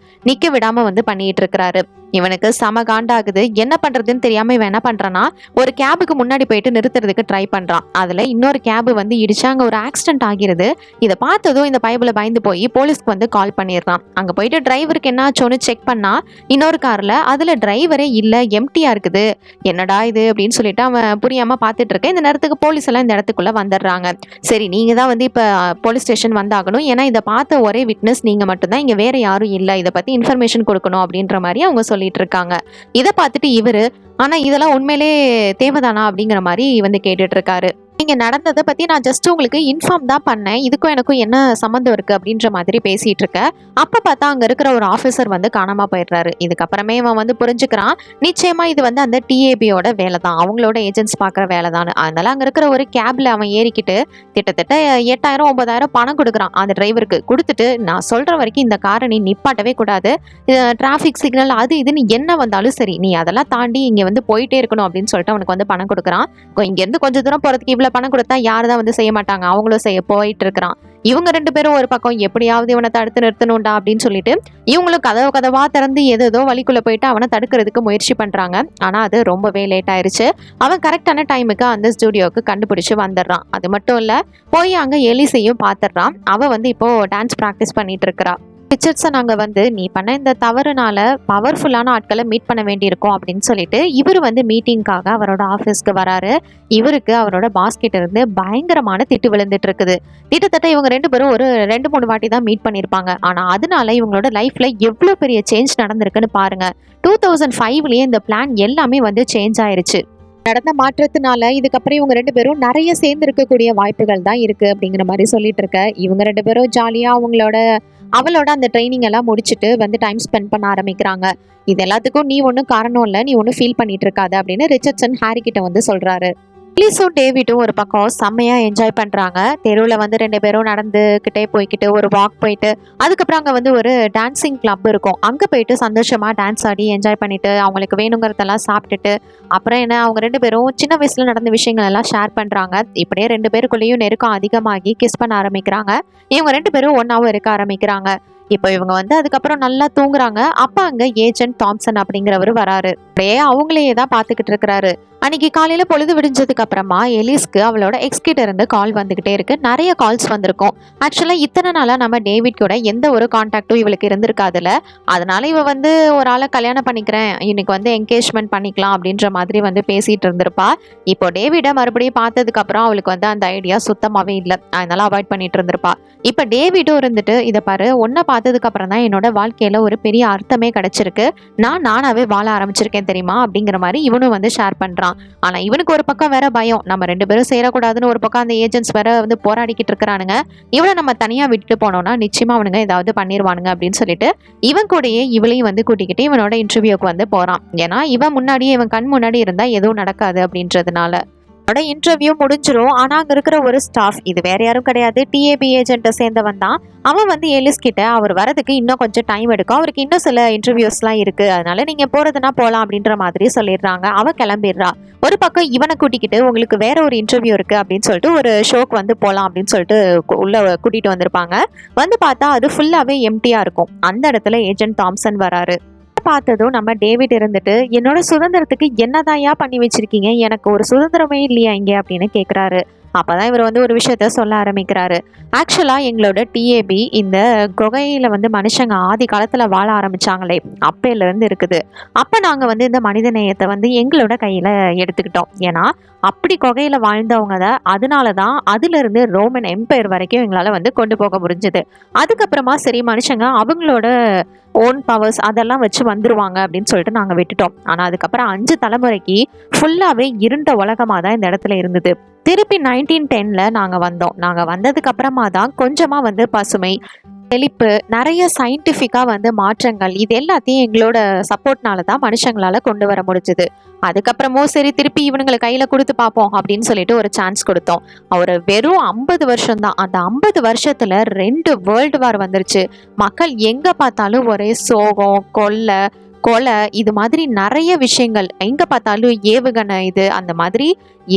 நிக்க விடாம வந்து பண்ணிட்டு இருக்கிறாரு. இவனுக்கு செம காண்டாகுது. என்ன பண்றதுன்னு தெரியாம இவன் என்ன பண்றான்னா, ஒரு கேபுக்கு முன்னாடி போயிட்டு நிறுத்துறதுக்கு ட்ரை பண்றான். அதுல இன்னொரு கேபு வந்து இடிச்சு அங்க ஒரு ஆக்சிடென்ட் ஆகிருது. இதை பார்த்ததும் இந்த பைபிள பயந்து போய் போலீஸ்க்கு வந்து கால் பண்ணிடுறான். அங்க போயிட்டு டிரைவருக்கு என்ன ஆச்சோன்னு செக் பண்ணா இன்னொரு கார்ல அதுல டிரைவரே இல்ல, எம்டியா இருக்குது. என்னடா இது அப்படின்னு சொல்லிட்டு அவன் புரியாம பார்த்துட்டு இருக்க. இந்த நேரத்துக்கு போலீஸ் எல்லாம் இந்த இடத்துக்குள்ள வந்துடுறாங்க. சரி நீங்க தான் வந்து இப்ப போலீஸ் ஸ்டேஷன் வந்தாகணும், ஏன்னா இதை பார்த்த ஒரே விட்னஸ் நீங்க மட்டும்தான், இங்க வேற யாரும் இல்ல, இதை பத்தி இன்ஃபர்மேஷன் கொடுக்கணும் அப்படின்ற மாதிரி அவங்க சொல்லிட்டு இருக்காங்க. இதை பார்த்துட்டு இவரு ஆனா இதெல்லாம் உண்மையிலே தேவைதானா அப்படிங்கிற மாதிரி வந்து கேட்டுட்டு இருக்காரு. நீங்க நடந்ததை பத்தி நான் ஜஸ்ட் உங்களுக்கு இன்ஃபார்ம் தான் பண்ணேன், இதுக்கும் எனக்கும் என்ன சம்மந்தம் இருக்கு அப்படின்ற மாதிரி பேசிட்டு இருக்க. அப்ப பார்த்தா அங்க இருக்கிற ஒரு ஆஃபீஸர் வந்து காணாம போயிடுறாரு. இதுக்கப்புறமே இவன் வந்து புரிஞ்சுக்கிறான், நிச்சயமா இது வந்து அந்த டிஏபியோட வேலை தான், அவங்களோட ஏஜென்ட்ஸ் பாக்குற வேலை தான். அதனால அங்க இருக்கிற ஒரு கேப்ல அவன் ஏறிக்கிட்டு கிட்டத்தட்ட 8000 9000 பணம் கொடுக்குறான் அந்த டிரைவருக்கு. கொடுத்துட்டு நான் சொல்ற வரைக்கும் இந்த காரை நீ நிப்பாட்டவே கூடாது, டிராஃபிக் சிக்னல் அது இதுன்னு என்ன வந்தாலும் சரி நீ அதெல்லாம் தாண்டி இங்க வந்து போயிட்டே இருக்கணும் அப்படின்னு சொல்லிட்டு அவனுக்கு வந்து பணம் கொடுக்குறான். இங்க இருந்து கொஞ்ச தூரம் போறதுக்கு இவ்வளவு பணம் கொடுத்தா யாருதான் வந்து செய்ய மாட்டாங்க, அவங்களும் செய்ய போயிட்டு இருக்கிறான். இவங்க 2 பேரும் ஒரு பக்கம் எப்படியாவது இவனை தடுத்து நிறுத்தணும்டா அப்படின்னு சொல்லிட்டு இவங்களும் கதவா திறந்து ஏதோ வழிக்குள்ள போயிட்டு அவனை தடுக்கிறதுக்கு முயற்சி பண்றாங்க. ஆனா அது ரொம்பவே லேட் ஆயிருச்சு. அவன் கரெக்டான டைமுக்கு அந்த ஸ்டுடியோக்கு கண்டுபிடிச்சு வந்துடுறான். அது மட்டும் இல்ல, போய் அங்க எலிசையும் பாத்துடுறான். அவ வந்து இப்போ டான்ஸ் பிராக்டிஸ் பண்ணிட்டு இருக்கிறா. ரிச்சர்ட்சன் அங்க வந்து நீ பண்ண இந்த தவறுனால பவர்ஃபுல்லான ஆட்களை மீட் பண்ண வேண்டியிருக்கும் அப்படின்னு சொல்லிட்டு இவர் வந்து மீட்டிங்காக அவரோட ஆஃபீஸ்க்கு வராரு. இவருக்கு அவரோட பாஸ் கிட்ட இருந்து பயங்கரமான திட்டு விழுந்துட்டு இருக்குது. கிட்டத்தட்ட இவங்க 2 பேரும் ஒரு 2-3 வாட்டி தான் மீட் பண்ணியிருப்பாங்க. ஆனா அதனால இவங்களோட லைஃப்ல எவ்வளவு பெரிய சேஞ்ச் நடந்திருக்குன்னு பாருங்க. 2005லயே இந்த பிளான் எல்லாமே வந்து சேஞ்ச் ஆயிருச்சு. நடந்த மாற்றத்தினால இதுக்கப்புறம் இவங்க 2 பேரும் நிறைய சேர்ந்து இருக்கக்கூடிய வாய்ப்புகள் தான் இருக்கு அப்படிங்கிற மாதிரி சொல்லிட்டு இருக்க. இவங்க 2 பேரும் ஜாலியா அவளோட அந்த ட்ரைனிங் எல்லாம் முடிச்சுட்டு வந்து டைம் ஸ்பெண்ட் பண்ண ஆரம்பிக்கிறாங்க. இது எல்லாத்துக்கும் நீ ஒன்றும் காரணம் இல்லை, நீ ஒன்றும் ஃபீல் பண்ணிட்டு இருக்காது அப்படின்னு ரிச்சர்ட்சன் ஹாரி கிட்ட வந்து சொல்றாரு. எலிஸும் டேவிடும் ஒரு பக்கம் செம்மையா என்ஜாய் பண்றாங்க. தெருவில் வந்து 2 பேரும் நடந்துக்கிட்டே போய்கிட்டு ஒரு வாக் போயிட்டு அதுக்கப்புறம் அங்கே வந்து ஒரு டான்சிங் கிளப் இருக்கும், அங்கே போயிட்டு சந்தோஷமா டான்ஸ் ஆடி என்ஜாய் பண்ணிட்டு அவங்களுக்கு வேணுங்கிறதெல்லாம் சாப்பிட்டுட்டு அப்புறம் என்ன அவங்க 2 பேரும் சின்ன வயசுல நடந்த விஷயங்கள் எல்லாம் ஷேர் பண்றாங்க. இப்படியே 2 பேருக்குள்ளேயும் நெருக்கம் அதிகமாகி கிஸ் பண்ண ஆரம்பிக்கிறாங்க. இவங்க 2 பேரும் ஒன்னாவும் இருக்க ஆரம்பிக்கிறாங்க. இப்போ இவங்க வந்து அதுக்கப்புறம் நல்லா தூங்குறாங்க. அப்ப அங்க ஏஜென்ட் தாம்சன் அப்படிங்கிறவரு வராரு. அப்படியே அவங்களையே தான் பாத்துக்கிட்டு இருக்கிறாரு. அன்னைக்கு காலையில பொழுது விடிஞ்சதுக்கு அப்புறமா எலிஸ்க்கு அவளோட எக்ஸ் கிட்ட இருந்து கால் வந்துகிட்டே இருக்கு. நிறைய கால்ஸ் வந்திருக்கும். ஆக்சுவலா இத்தனை நாளா நம்ம டேவிட் கூட எந்த ஒரு கான்டாக்டும் இவளுக்கு இருந்திருக்காதுல. அதனால இவ வந்து ஒரு ஆளை கல்யாணம் பண்ணிக்கிறேன், இன்னைக்கு வந்து என்கேஜ்மெண்ட் பண்ணிக்கலாம் அப்படின்ற மாதிரி வந்து பேசிட்டு இருந்திருப்பா. இப்போ டேவிட மறுபடியும் பார்த்ததுக்கு அப்புறம் அவளுக்கு வந்து அந்த ஐடியா சுத்தமாவே இல்லை, அதனால அவாய்ட் பண்ணிட்டு இருந்திருப்பா. இப்ப டேவிடும் இருந்துட்டு இதை பாரு, ஒன்ன பார்த்ததுக்கு அப்புறம் தான் என்னோட வாழ்க்கையில ஒரு பெரிய அர்த்தமே கிடைச்சிருக்கு, நானாவே வாழ ஆரம்பிச்சிருக்கேன் தெரியுமா அப்படிங்கிற மாதிரி இவனும் வந்து ஷேர் பண்றான். ஆனா இவனுக்கு ஒரு பக்கம் வேற பயம், நம்ம 2 பேரும் சேரக்கூடாதுன்னு ஒரு பக்கம் அந்த ஏஜென்ட்ஸ் வேற வந்து போராடிக்கிட்டு இருக்கிறானுங்க. இவனை நம்ம தனியா விட்டுட்டு போனோம்னா நிச்சயமா அவனுங்க ஏதாவது பண்ணிடுவானுங்க அப்படின்னு சொல்லிட்டு இவன் கூடயே இவளையும் வந்து கூட்டிக்கிட்டு இவனோட இன்டர்வியூக்கு வந்து போறான். ஏன்னா இவன் முன்னாடியே இவன் கண் முன்னாடி இருந்தா எதுவும் நடக்காது அப்படின்றதுனால. அவனோட இன்டர்வியூ முடிஞ்சிரும். ஆனா அங்க இருக்கிற ஒரு ஸ்டாஃப், இது வேற யாரும் கிடையாது, டிஏபி ஏஜென்ட்டை சேர்ந்தவன் தான். அவன் வந்து எலிஸ் கிட்ட அவர் வரதுக்கு இன்னும் கொஞ்சம் டைம் எடுக்கும், அவருக்கு இன்னும் சில இன்டர்வியூஸ்லாம் இருக்கு, அதனால நீங்க போறதுன்னா போலாம் அப்படின்ற மாதிரி சொல்லிடுறாங்க. அவ கிளம்பிடுறா. ஒரு பக்கம் இவனை கூட்டிக்கிட்டு உங்களுக்கு வேற ஒரு இன்டர்வியூ இருக்கு அப்படின்னு சொல்லிட்டு ஒரு ஷோக்கு வந்து போலாம் அப்படின்னு சொல்லிட்டு உள்ள கூட்டிட்டு வந்திருப்பாங்க. வந்து பார்த்தா அது ஃபுல்லாவே எம்டியா இருக்கும். அந்த இடத்துல ஏஜென்ட் தாம்சன் வராரு. பார்த்ததும் நம்ம டேவிட் இருந்துட்டு என்னோட சுதந்திரத்துக்கு என்னதாயா பண்ணி வச்சிருக்கீங்க, எனக்கு ஒரு சுதந்திரமே இல்லையா இங்க அப்படின்னு கேக்குறாரு. அப்பதான் இவர் வந்து ஒரு விஷயத்த சொல்ல ஆரம்பிக்கிறாரு. ஆக்சுவலா எங்களோட டிஏபி இந்த குகையில வந்து மனுஷங்க ஆதி காலத்துல வாழ ஆரம்பிச்சாங்களே அப்பையில இருந்து இருக்குது. அப்ப நாங்க வந்து இந்த மனித நேயத்தை வந்து எங்களோட கையில எடுத்துக்கிட்டோம். ஏன்னா அப்படி குகையில வாழ்ந்தவங்க தான், அதனாலதான் அதுல இருந்து ரோமன் எம்பையர் வரைக்கும் எங்களால வந்து கொண்டு போக முடிஞ்சது. அதுக்கப்புறமா சரி மனுஷங்க அவங்களோட ஓன் பவர்ஸ் அதெல்லாம் வச்சு வந்துருவாங்க அப்படின்னு சொல்லிட்டு நாங்க விட்டுட்டோம். ஆனா அதுக்கப்புறம் 5 தலைமுறைக்கு ஃபுல்லாவே இருண்ட உலகமா தான் இந்த இடத்துல இருந்தது. திருப்பி 1910ல நாங்க வந்தோம். நாங்க வந்ததுக்கு அப்புறமா தான் கொஞ்சமா வந்து பசுமை செழிப்பு, நிறைய சயின்டிஃபிக்கா வந்து மாற்றங்கள், இது எல்லாத்தையும் எங்களோட சப்போர்ட்னால தான் மனுஷங்களால கொண்டு வர முடிஞ்சது. அதுக்கப்புறமும் சரி திருப்பி இவனுங்களை கையில கொடுத்து பார்ப்போம் அப்படின்னு சொல்லிட்டு ஒரு சான்ஸ் கொடுத்தோம். ஒரு வெறும் 50 வருஷம் தான். அந்த 50 வருஷத்துல 2 வேர்ல்டு வார் வந்துருச்சு. மக்கள் எங்க பார்த்தாலும் ஒரே சோகம், கொள்ளை, கொலை, இது மாதிரி நிறைய விஷயங்கள் எங்க பார்த்தாலும் ஏவுகணை இது அந்த மாதிரி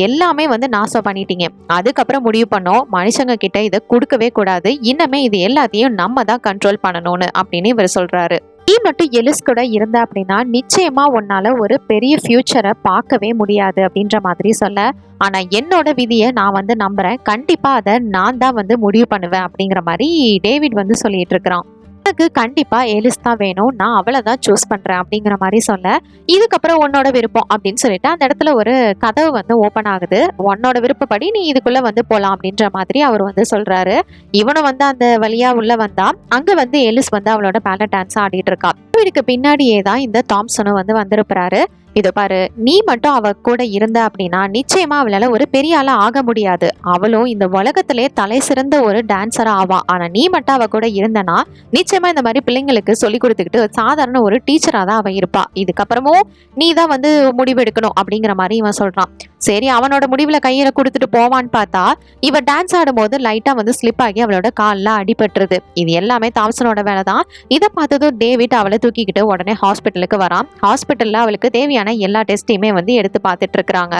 எல்லாமே வந்து நாசம் பண்ணிட்டீங்க. அதுக்கப்புறம் முடிவு பண்ணோம் மனுஷங்க கிட்ட இதை கொடுக்கவே கூடாது, இன்னமே இது எல்லாத்தையும் நம்ம தான் கண்ட்ரோல் பண்ணணும்னு அப்படின்னு இவர் சொல்றாரு. நீ மட்டும் எலிஸ் கூட இருந்த அப்படின்னா நிச்சயமா உன்னால ஒரு பெரிய ஃபியூச்சரை பார்க்கவே முடியாது அப்படின்ற மாதிரி சொல்ல, ஆனா என்னோட விதியை நான் வந்து நம்புறேன், கண்டிப்பா அதை நான் தான் வந்து முடிவு பண்ணுவேன் அப்படிங்கிற மாதிரி டேவிட் வந்து சொல்லிட்டு இருக்கிறான். எனக்கு கண்டிப்பா எலிஸ் தான் வேணும், நான் அவளை தான் சூஸ் பண்றேன் அப்படிங்கிற மாதிரி சொல்ல, இதுக்கப்புறம் உன்னோட விருப்பம் அப்படின்னு சொல்லிட்டு அந்த இடத்துல ஒரு கதவு வந்து ஓப்பன் ஆகுது. உன்னோட விருப்பப்படி நீ இதுக்குள்ள வந்து போலாம் அப்படின்ற மாதிரி அவர் வந்து சொல்றாரு. இவனும் வந்து அந்த வழியா உள்ள வந்தா அங்க வந்து எலிஸ் வந்து அவளோட பேலட் டான்ஸ் ஆடிட்டு இருக்கா. இதுக்கு பின்னாடியே தான் இந்த தாம்சனும் வந்து வந்திருப்பாரு. இதோ பாரு, நீ மட்டும் அவ கூட இருந்த அப்படின்னா நிச்சயமா அவளால ஒரு பெரிய ஆளா ஆக முடியாது, அவளும் இந்த உலகத்திலே தலை சிறந்த ஒரு டான்சரா ஆவா. ஆனா நீ மட்டும் அவ கூட இருந்தனா நிச்சயமா இந்த மாதிரி பிள்ளைங்களுக்கு சொல்லி கொடுத்துக்கிட்டு சாதாரண ஒரு டீச்சரா தான் அவ இருப்பா. இதுக்கப்புறமும் நீ தான் வந்து முடிவெடுக்கணும் அப்படிங்கிற மாதிரி இவன் சொல்றான். சரி, அவனோட முடிவுல கையில கொடுத்துட்டு போவான்னு பார்த்தா இவ டான்ஸ் ஆடும்போது லைட்டா வந்து ஸ்லிப் ஆகி அவளோட காலில் அடிபட்டுருது. இது எல்லாமே தாம்சனோட வேலை தான். இதை பார்த்ததும் டேவிட் அவளை தூக்கிக்கிட்டு உடனே ஹாஸ்பிட்டலுக்கு வரான். ஹாஸ்பிட்டல்ல அவளுக்கு தேவையான எல்லா டெஸ்டையுமே வந்து எடுத்து பார்த்துட்டு இருக்கிறாங்க.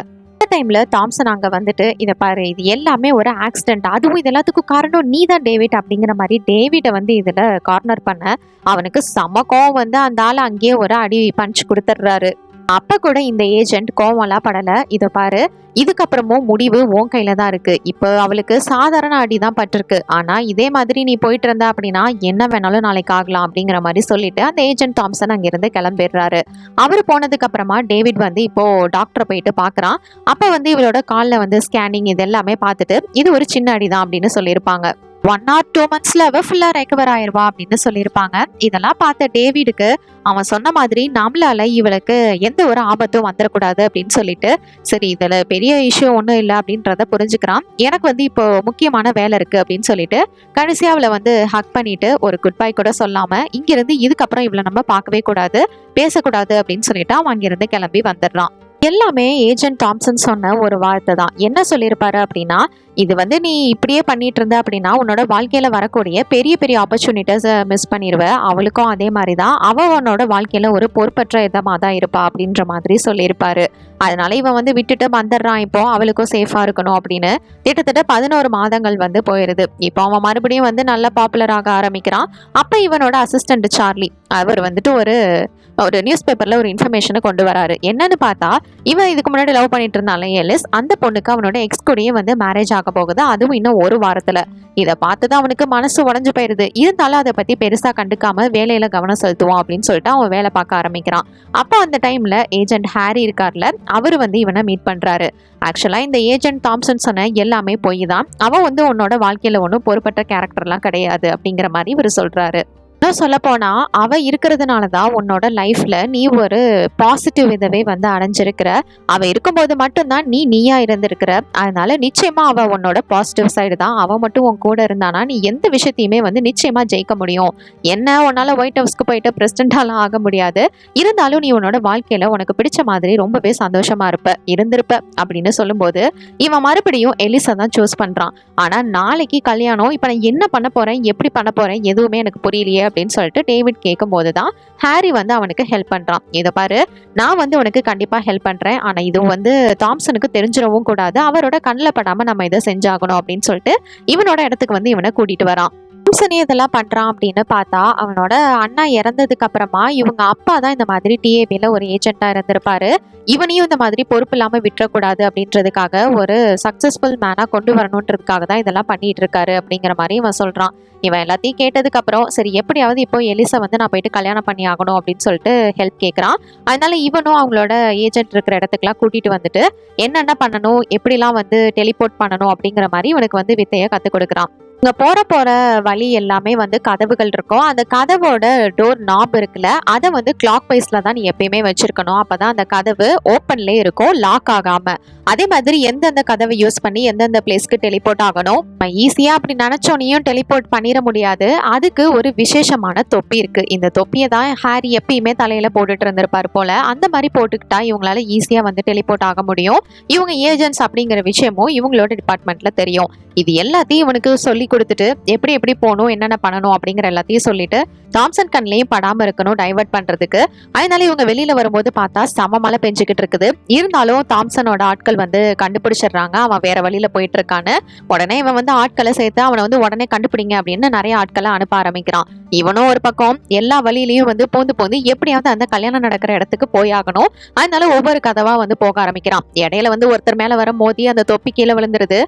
டைம்ல தாம்சன் அங்க வந்துட்டு இதை பாரு, இது எல்லாமே ஒரு ஆக்சிடென்ட், அதுவும் இது எல்லாத்துக்கும் காரணம் நீ தான் டேவிட் அப்படிங்கிற மாதிரி டேவிட்டை வந்து இதுல கார்னர் பண்ண, அவனுக்கு செம கோவம் வந்து அந்த ஆள் அங்கேயே ஒரு அடி பஞ்ச் கொடுத்துட்றாரு. அப்ப கூட இந்த ஏஜென்ட் கோவம்லாம் படல. இதை பாரு, இதுக்கப்புறமும் முடிவு உன் கையில தான் இருக்கு. இப்போ அவளுக்கு சாதாரண அடி தான் பட்டிருக்கு, ஆனா இதே மாதிரி நீ போயிட்டு இருந்த அப்படின்னா என்ன வேணாலும் நாளைக்கு ஆகலாம் அப்படிங்கிற மாதிரி சொல்லிட்டு அந்த ஏஜென்ட் தாம்சன் அங்கிருந்து கிளம்பிடுறாரு. அவர் போனதுக்கு அப்புறமா டேவிட் வந்து இப்போ டாக்டரை போயிட்டு பாக்குறான். அப்ப வந்து இவளோட காலில் வந்து ஸ்கேனிங் இது எல்லாமே பார்த்துட்டு இது ஒரு சின்ன அடிதான் அப்படின்னு சொல்லியிருப்பாங்க. 1 or 2 monthsல அவ ஃபுல்லா ரெக்கவர் ஆயிருவா அப்படின்னு சொல்லியிருப்பாங்க. இதெல்லாம் பார்த்த டேவிடுக்கு அவன் சொன்ன மாதிரி நம்மளால இவளுக்கு எந்த ஒரு ஆபத்தும் வந்துடக்கூடாது அப்படின்னு சொல்லிட்டு, சரி இதுல பெரிய இஷ்யூ ஒன்றும் இல்லை அப்படின்றத புரிஞ்சுக்கிறான். எனக்கு வந்து இப்போ முக்கியமான வேலை இருக்கு அப்படின்னு சொல்லிட்டு கடைசியா அவளை வந்து ஹக் பண்ணிட்டு ஒரு குட் பை கூட சொல்லாம இங்கிருந்து இதுக்கப்புறம் இவளை நம்ம பார்க்கவே கூடாது, பேசக்கூடாது அப்படின்னு சொல்லிட்டு அவன் அங்கிருந்து கிளம்பி வந்துடுறான். எல்லாமே ஏஜென்ட் தாம்சன் சொன்ன ஒரு வார்த்தை தான். என்ன சொல்லியிருப்பாரு அப்படின்னா, இது வந்து நீ இப்படியே பண்ணிட்டு இருந்த அப்படின்னா உன்னோட வாழ்க்கையில வரக்கூடிய பெரிய பெரிய ஆப்பர்ச்சுனிட்டிஸை மிஸ் பண்ணிடுவ. அவளுக்கும் அதே மாதிரி தான், அவனோட வாழ்க்கையில ஒரு பொறுப்பற்ற இதமா தான் இருப்பா அப்படின்ற மாதிரி சொல்லியிருப்பாரு. அதனால இவன் வந்து விட்டுட்டு வந்துடுறான். இப்போ அவளுக்கும் சேஃபா இருக்கணும் அப்படின்னு கிட்டத்தட்ட 11 மாதங்கள் வந்து போயிருது. இப்போ அவன் மறுபடியும் வந்து நல்ல பாப்புலர் ஆக ஆரம்பிக்கிறான். அப்ப இவனோட அசிஸ்டன்ட் சார்லி அவர் வந்துட்டு ஒரு நியூஸ் பேப்பர்ல ஒரு இன்ஃபர்மேஷனை கொண்டு வராரு. என்னன்னு பார்த்தா இவன் இதுக்கு முன்னாடி லவ் பண்ணிட்டு இருந்தால எலிஸ், அந்த பொண்ணுக்கு அவனோட எக்ஸ் கூடயே வந்து மேரேஜ் ஆக போகுது, அதுவும் இன்னும் ஒரு வாரத்துல. இதை பார்த்துதான் அவனுக்கு மனசு உடஞ்சு போயிருது. இருந்தாலும் அதை பத்தி பெருசா கண்டுக்காம வேலையில கவனம் செலுத்துவான் அப்படின்னு சொல்லிட்டு அவன் வேலை பார்க்க ஆரம்பிக்கிறான். அப்போ அந்த டைம்ல ஏஜென்ட் ஹாரி இருக்கார்ல, அவரு வந்து இவனை மீட் பண்றாரு. ஆக்சுவலா இந்த ஏஜென்ட் தாம்சன் சொன்ன எல்லாமே பொய் தான், அவன் வந்து உன்னோட வாழ்க்கையில ஒன்றும் பொறுப்பற்ற கேரக்டர்லாம் கிடையாது அப்படிங்கிற மாதிரி இவர் சொல்றாரு. இன்னும் சொல்ல போனா அவ இருக்கிறதுனால தான் உன்னோட லைஃப்ல நீ ஒரு பாசிட்டிவ் இதவே வந்து அடைஞ்சிருக்கிற. அவ இருக்கும்போது மட்டும்தான் நீயா இருந்திருக்கிற. அதனால நிச்சயமா அவ உன்னோட பாசிட்டிவ் சைடு தான். அவ மட்டும் உன் கூட இருந்தானா நீ எந்த விஷயத்தையுமே வந்து நிச்சயமா ஜெயிக்க முடியும். என்ன உன்னால ஒயிட் ஹவுஸ்க்கு போயிட்டு பிரசிடென்டாலாம் ஆக முடியாது, இருந்தாலும் நீ உன்னோட வாழ்க்கையில உனக்கு பிடிச்ச மாதிரி ரொம்பவே சந்தோஷமா இருந்திருப்ப அப்படின்னு சொல்லும்போது இவன் மறுபடியும் எலிசா தான் சூஸ் பண்றான். ஆனா நாளைக்கு கல்யாணம், இப்ப நான் என்ன பண்ண போறேன், எப்படி பண்ண போறேன், எதுவுமே எனக்கு புரியலையே அப்படின்னு சொல்லிட்டு டேவிட் கேட்கும் போதுதான் ஹாரி வந்து அவனுக்கு ஹெல்ப் பண்றான். இதை பாரு, நான் வந்து உனக்கு கண்டிப்பா ஹெல்ப் பண்றேன், ஆனா இது வந்து தாம்சனுக்கு தெரிஞ்சிடவும் கூடாது, அவரோட கண்ணில் படாம நம்ம இதை செஞ்சாகணும் அப்படின்னு சொல்லிட்டு இவனோட இடத்துக்கு வந்து இவனை கூட்டிட்டு வரான். தாம்சனே இதெல்லாம் பண்றான் அப்படின்னு பார்த்தா அவனோட அண்ணா இறந்ததுக்கு அப்புறமா இவங்க அப்பா தான் இந்த மாதிரி டிஏபில ஒரு ஏஜென்ட்டா இருந்திருப்பாரு. இவனையும் இந்த மாதிரி பொறுப்பு இல்லாம விட்டுறக்கூடாது அப்படின்றதுக்காக ஒரு சக்சஸ்ஃபுல் மேனா கொண்டு வரணுன்றதுக்காக தான் இதெல்லாம் பண்ணிட்டு இருக்காரு அப்படிங்கிற மாதிரி இவன் சொல்றான். இவன் எல்லாத்தையும் கேட்டதுக்கு அப்புறம் சரி எப்படியாவது இப்போ எலிசா வந்து நான் போயிட்டு கல்யாணம் பண்ணி ஆகணும் அப்படின்னு சொல்லிட்டு ஹெல்ப் கேட்கறான். அதனால இவனும் அவங்களோட ஏஜென்ட் இருக்கிற இடத்துக்குலாம் கூட்டிட்டு வந்துட்டு என்னென்ன பண்ணணும், எப்படிலாம் வந்து டெலிபோர்ட் பண்ணணும் அப்படிங்கிற மாதிரி இவனுக்கு வந்து வித்தையை கற்றுக் கொடுக்குறான். இங்க போற வழி எல்லாமே வந்து கதவுகள் இருக்கும். அந்த கதவோட டோர் நாப் இருக்குல்ல, அதை வந்து கிளாக் வைஸ்ல தான் நீ எப்பயுமே வச்சிருக்கணும். அப்பதான் அந்த கதவு ஓப்பன்லேயே இருக்கும், லாக் ஆகாம. அதே மாதிரி எந்தெந்த கதவை யூஸ் பண்ணி எந்தெந்த பிளேஸ்க்கு டெலிபோர்ட் ஆகணும். ஈஸியா அப்படி நினைச்சோனையும் டெலிபோர்ட் பண்ணிட முடியாது. அதுக்கு ஒரு விசேஷமான தொப்பி இருக்கு. இந்த தொப்பியை தான் ஹாரி எப்பயுமே தலையில போட்டுட்டு இருந்திருப்பாரு போல. அந்த மாதிரி போட்டுக்கிட்டா இவங்களால ஈஸியா வந்து டெலிபோர்ட் ஆக முடியும். இவங்க ஏஜென்ட்ஸ் அப்படிங்கிற விஷயமும் இவங்களோட டிபார்ட்மெண்ட்ல தெரியும். இது எல்லாத்தையும் இவனுக்கு சொல்லி கொடுத்துட்டு எப்படி எப்படி போகணும், என்னென்ன பண்ணணும் அப்படிங்கிற எல்லாத்தையும் சொல்லிட்டு தாம்சன் கண்ணிலையும் படாம இருக்கணும் டைவர்ட் பண்றதுக்கு. அதனால இவங்க வெளியில வரும்போது பார்த்தா செம மழை பெஞ்சுக்கிட்டு இருக்குது. இருந்தாலும் தாம்சனோட ஆட்கள் வந்து கண்டுபிடிச்சிடுறாங்க அவன் வேற வழியில போயிட்டு இருக்கான்னு. உடனே இவன் வந்து ஆட்களை சேர்த்து அவனை வந்து உடனே கண்டுபிடிங்க அப்படின்னு நிறைய ஆட்களை அனுப்ப ஆரம்பிக்கிறான். இவனும் ஒரு பக்கம் எல்லா வழியிலையும் வந்து பூந்து பூந்து எப்படியாவது அந்த கல்யாணம் நடக்கிற இடத்துக்கு போயாகணும். அதனால ஒவ்வொரு கதவா வந்து போக ஆரம்பிக்கிறான். இடையில வந்து ஒருத்தர் மேல வர மோதி அந்த தொப்பி கீழே விழுந்துருது.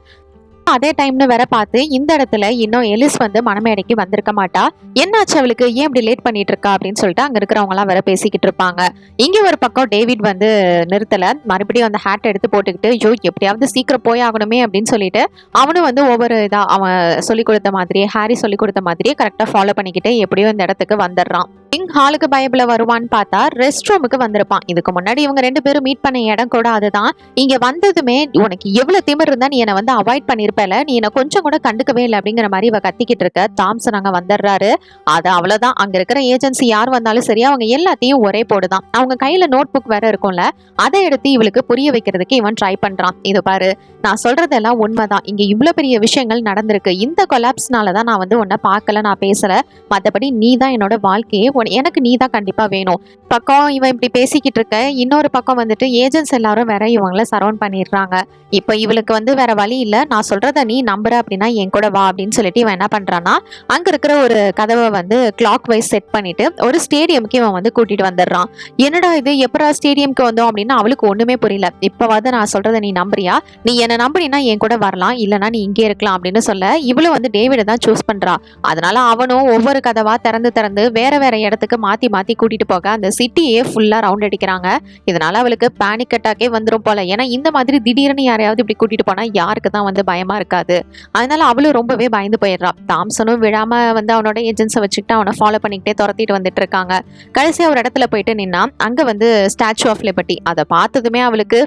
அதே டைம்னு வேற பார்த்து இந்த இடத்துல இன்னும் எலிஸ் வந்து மணமேடைக்கு வந்திருக்க மாட்டா. என்னாச்சு அவளுக்கு, ஏன் இப்படி லேட் பண்ணிட்டு இருக்கா அப்படின்னு சொல்லிட்டு அங்க இருக்கிறவங்க எல்லாம் வேற பேசிக்கிட்டு இருப்பாங்க. இங்க ஒரு பக்கம் டேவிட் வந்து நிறுத்தல, மறுபடியும் அந்த ஹேட் எடுத்து போட்டுக்கிட்டு ஐயோ எப்படியாவது சீக்கிரம் போய் ஆகணுமே அப்படின்னு சொல்லிட்டு அவனும் வந்து ஒவ்வொரு இதா அவன் சொல்லி கொடுத்த மாதிரி ஹாரி சொல்லி கொடுத்த மாதிரி கரெக்டா ஃபாலோ பண்ணிக்கிட்டு எப்படியோ இந்த இடத்துக்கு வந்துடுறான். கிங் ஹாலுக்கு பயபுல வருவான்னு பார்த்தா ரெஸ்ட் ரூமுக்கு வந்திருப்பான். இதுக்கு முன்னாடி இவங்க 2 பேரும் மீட் பண்ண இடம் கூட அதுதான். இங்க வந்ததுமே உனக்கு எவ்வளவு திமிர் இருந்தா நீ என்னை வந்து அவாய்ட் பண்ணிருப்பல, நீ என்ன கொஞ்சம் கூட கண்டுக்கவே இல்லை அப்படிங்கிற மாதிரி இவ கத்திக்கிட்டு இருக்க. தாம்சன் அங்க வந்துடுறாரு. அது அவ்வளவுதான், அங்க இருக்கிற ஏஜென்சி யார் வந்தாலும் சரி அவங்க எல்லாத்தையும் ஒரே போடுதான். அவங்க கையில நோட் புக் வேற இருக்கும்ல, அதை எடுத்து இவளுக்கு புரிய வைக்கிறதுக்கு இவன் ட்ரை பண்றான். இது பாரு, நான் சொல்றதெல்லாம் உண்மைதான், இங்க இவ்வளவு பெரிய விஷயங்கள் நடந்திருக்கு. இந்த கொலாப்ஸ்னாலதான் நான் வந்து உன்னை பார்க்கல, நான் பேசல. மற்றபடி நீ தான் என்னோட வாழ்க்கையே, எனக்கு நீ தான் கண்டிப்பா வேணும். பக்கம் இவன் இப்படி பேசிக்கிட்டு இருக்க, இன்னொரு பக்கம் வந்துட்டு ஏஜென்ட்ஸ் எல்லாரும் வேற இவங்கள சரௌண்ட் பண்ணிடுறாங்க. இப்ப இவளுக்கு வந்து வேற வழி இல்ல, நான் சொல்றத நீ நம்புற அப்படின்னா என் கூட வா அப்படின்னு சொல்லிட்டு இவன் என்ன பண்றான்னா அங்க இருக்கிற ஒரு கதவை வந்து கிளாக் வைஸ் செட் பண்ணிட்டு ஒரு ஸ்டேடியமுக்கு இவன் வந்து கூட்டிட்டு வந்துடுறான். என்னடா இது, எப்பரா ஸ்டேடியம்க்கு வந்தோம் அப்படின்னா அவளுக்கு ஒண்ணுமே புரியல. இப்பவாவது நான் சொல்றத நீ நம்புறியா, நீ என்ன நம்பினா என் கூட வரலாம், இல்லனா நீ இங்கே இருக்கலாம் அப்படின்னு சொல்ல இவளும் வந்து டேவிட தான் சூஸ் பண்றா. அதனால அவனும் ஒவ்வொரு கதவா திறந்து திறந்து வேற வேற இடத்துக்கு மாத்தி மாத்தி கூட்டிட்டு போக அந்த சிட்டியே ஃபுல்லா ரவுண்ட் அடிக்கிறாங்க. இதனால அவளுக்கு பேனிக் அட்டாக்கே வந்துரும் போல. ஏன்னா இந்த மாதிரி திடீர்னு யாரையாவது இப்படி கூட்டிட்டு போனா யாருக்கு தான் வந்து பயமா இருக்காது. அதனால அவளும் ரொம்பவே பயந்து போயிடுறா. தாம்சனும் விடாம வந்து அவனோட ஏஜென்ட்ஸை வச்சுக்கிட்டு அவனை ஃபாலோ பண்ணிக்கிட்டே துரத்திட்டு வந்துட்டு இருக்காங்க. கடைசியா ஒரு இடத்துல போயிட்டு நின்னா அங்க வந்து ஸ்டாச்சு ஆஃப் லிபர்ட்டி அதை பார்த்ததுமே அவளுக்கு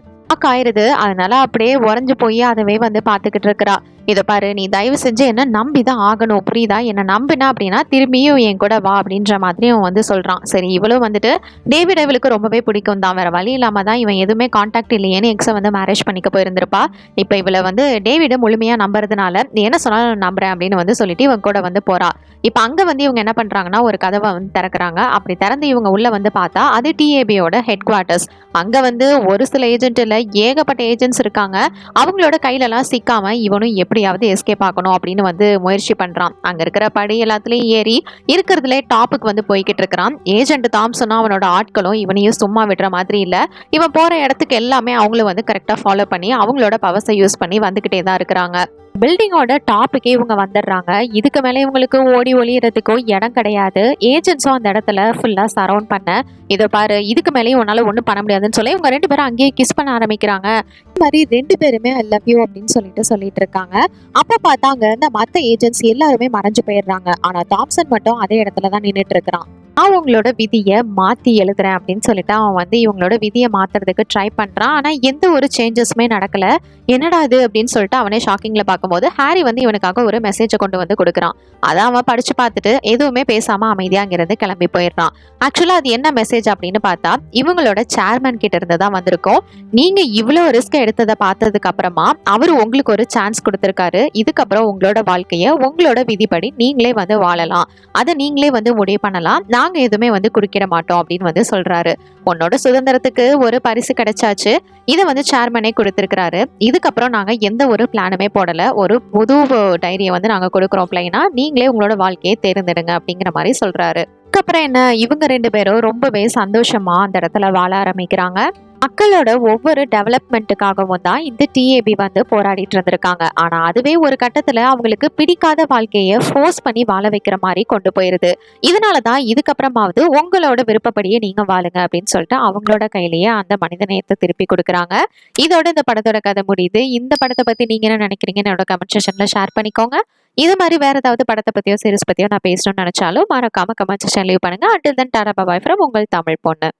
ஆயிருது. அதனால அப்படியே உறைஞ்சு போய் அதவே வந்து பாத்துக்கிட்டு இருக்கிறா. இதை பாரு, நீ தயவு செஞ்சு என்ன நம்பிதான் ஆகணும், புரியுதா? என்ன நம்பினா அப்படின்னா திரும்பியும் என் கூட வா அப்படின்ற மாதிரி அவன் வந்து சொல்றான். சரி, இவளும் வந்துட்டு டேவிட் இவளுக்கு ரொம்பவே பிடிக்கும் தான், வேற வழி இல்லாம தான் இவன் எதுவுமே கான்டாக்ட் இல்லையேன்னு எக்ஸை வந்து மேரேஜ் பண்ணிக்க போயிருந்திருப்பா. இப்ப இவளை வந்து டேவிட முழுமையா நம்புறதுனால நீ என்ன சொன்னாலும் நம்புறேன் அப்படின்னு வந்து சொல்லிட்டு இவன் கூட வந்து போறா. இப்ப அங்க வந்து இவங்க என்ன பண்றாங்கன்னா ஒரு கதவை வந்து திறக்கிறாங்க. அப்படி திறந்து இவங்க உள்ள வந்து பார்த்தா அது டிஏபியோட ஹெட் குவார்ட்டர்ஸ். அங்க வந்து ஒரு சில ஏஜென்ட் இல்ல, ஏகப்பட்ட ஏஜென்ட்ஸ் இருக்காங்க. அவங்களோட கையில எல்லாம் சிக்காம இவனும் எப்படியாவது எஸ்கேப் ஆகணும் அப்படின்னு வந்து முயற்சி பண்றான். அங்க இருக்கிற படி எல்லாத்துலயும் ஏறி இருக்கிறதுல டாப்புக்கு வந்து போய்கிட்டு இருக்கிறான். ஏஜென்ட் தாம்சனும் அவனோட ஆட்களும் இவனையும் சும்மா விடுற மாதிரி இல்ல. இவன் போற இடத்துக்கு எல்லாமே அவங்களும் வந்து கரெக்டா ஃபாலோ பண்ணி அவங்களோட பவர்ஸை யூஸ் பண்ணி வந்துகிட்டே தான் இருக்கிறாங்க. பில்டிங்கோட டாப்புக்கே இவங்க வந்துடுறாங்க. இதுக்கு மேலே இவங்களுக்கு ஓடி ஒளியறதுக்கும் இடம் கிடையாது. ஏஜென்ட்ஸும் அந்த இடத்துல ஃபுல்லா சரௌண்ட் பண்ண, இதை பாரு இதுக்கு மேலேயும் உன்னால ஒன்றும் பண்ண முடியாதுன்னு சொல்லி இவங்க 2 பேரும் அங்கேயே கிஸ் பண்ண ஆரம்பிக்கிறாங்க. இந்த மாதிரி 2 பேருமே ஐ லவ் யூ அப்படின்னு சொல்லிட்டு இருக்காங்க. அப்ப பார்த்தா அங்க இருந்த மற்ற ஏஜென்ட்ஸ் எல்லாருமே மறைஞ்சு போயிடுறாங்க. ஆனா தாம்சன் மட்டும் அதே இடத்துல தான் நின்றுட்டு இருக்கிறான். நான் உங்களோட விதியை மாற்றி எழுதுறேன் அப்படின்னு சொல்லிட்டு அவன் வந்து இவங்களோட விதியை மாற்றுறதுக்கு ட்ரை பண்ணுறான். ஆனால் எந்த ஒரு சேஞ்சஸுமே நடக்கலை. என்னடா இது அப்படின்னு சொல்லிட்டு அவனே ஷாக்கிங்கில் பார்க்கும்போது ஹாரி வந்து இவனுக்காக ஒரு மெசேஜை கொண்டு வந்து கொடுக்குறான். அதை அவன் படித்து பார்த்துட்டு எதுவுமே பேசாமல் அமைதியாக அங்கிருந்து கிளம்பி போயிடுறான். ஆக்சுவலாக அது என்ன மெசேஜ் அப்படின்னு பார்த்தா இவங்களோட சேர்மன் கிட்ட இருந்து தான் வந்திருக்கும். நீங்கள் இவ்வளோ ரிஸ்க் எடுத்ததை பார்த்ததுக்கு அப்புறமா அவர் உங்களுக்கு ஒரு சான்ஸ் கொடுத்துருக்காரு. இதுக்கப்புறம் உங்களோட வாழ்க்கையை உங்களோட விதிப்படி நீங்களே வந்து வாழலாம், அதை நீங்களே வந்து முடிவு பண்ணலாம், நாங்க எதுவுமே வந்து குறுக்கிட மாட்டோம் அப்படின்னு வந்து சொல்றாரு. உன்னோட சுதந்திரத்துக்கு ஒரு பரிசு கிடைச்சாச்சு, இதை வந்து சேர்மனே கொடுத்திருக்கிறாரு. இதுக்கப்புறம் நாங்க எந்த ஒரு பிளானுமே போடல, ஒரு புது டைரியை வந்து நாங்க கொடுக்குறோம் பிளைனா, நீங்களே உங்களோட வாழ்க்கையை தேர்ந்தெடுங்க அப்படிங்கிற மாதிரி சொல்றாரு. அதுக்கப்புறம் என்ன, இவங்க 2 பேரும் ரொம்பவே சந்தோஷமா அந்த இடத்துல வாழ ஆரம்பிக்கிறாங்க. மக்களோட ஒவ்வொரு டெவலப்மெண்ட்டுக்காகவும் தான் இந்த டிஏபி வந்து போராடிட்டு இருந்திருக்காங்க. ஆனா அதுவே ஒரு கட்டத்துல அவங்களுக்கு பிடிக்காத வாழ்க்கையை ஃபோர்ஸ் பண்ணி வாழ வைக்கிற மாதிரி கொண்டு போயிருது. இதனாலதான் இதுக்கப்புறமாவது உங்களோட விருப்பப்படியே நீங்க வாழுங்க அப்படின்னு சொல்லிட்டு அவங்களோட கையிலேயே அந்த மனித நேயத்தை திருப்பி கொடுக்குறாங்க. இதோட இந்த படத்தோட கதை முடியுது. இந்த படத்தை பத்தி நீங்க என்ன நினைக்கிறீங்கன்னு என்னோட கமெண்ட் செக்ஷன்ல ஷேர் பண்ணிக்கோங்க. இது மாதிரி வேற ஏதாவது படத்தை பத்தியோ சீரிஸ் பத்தியோ நான் பேசணும்னு நினைச்சாலும் மறக்காம கமெண்ட் செக்ஷன் லீவ் பண்ணுங்க. until then Tata bye from உங்கள் தமிழ் பொண்ணு.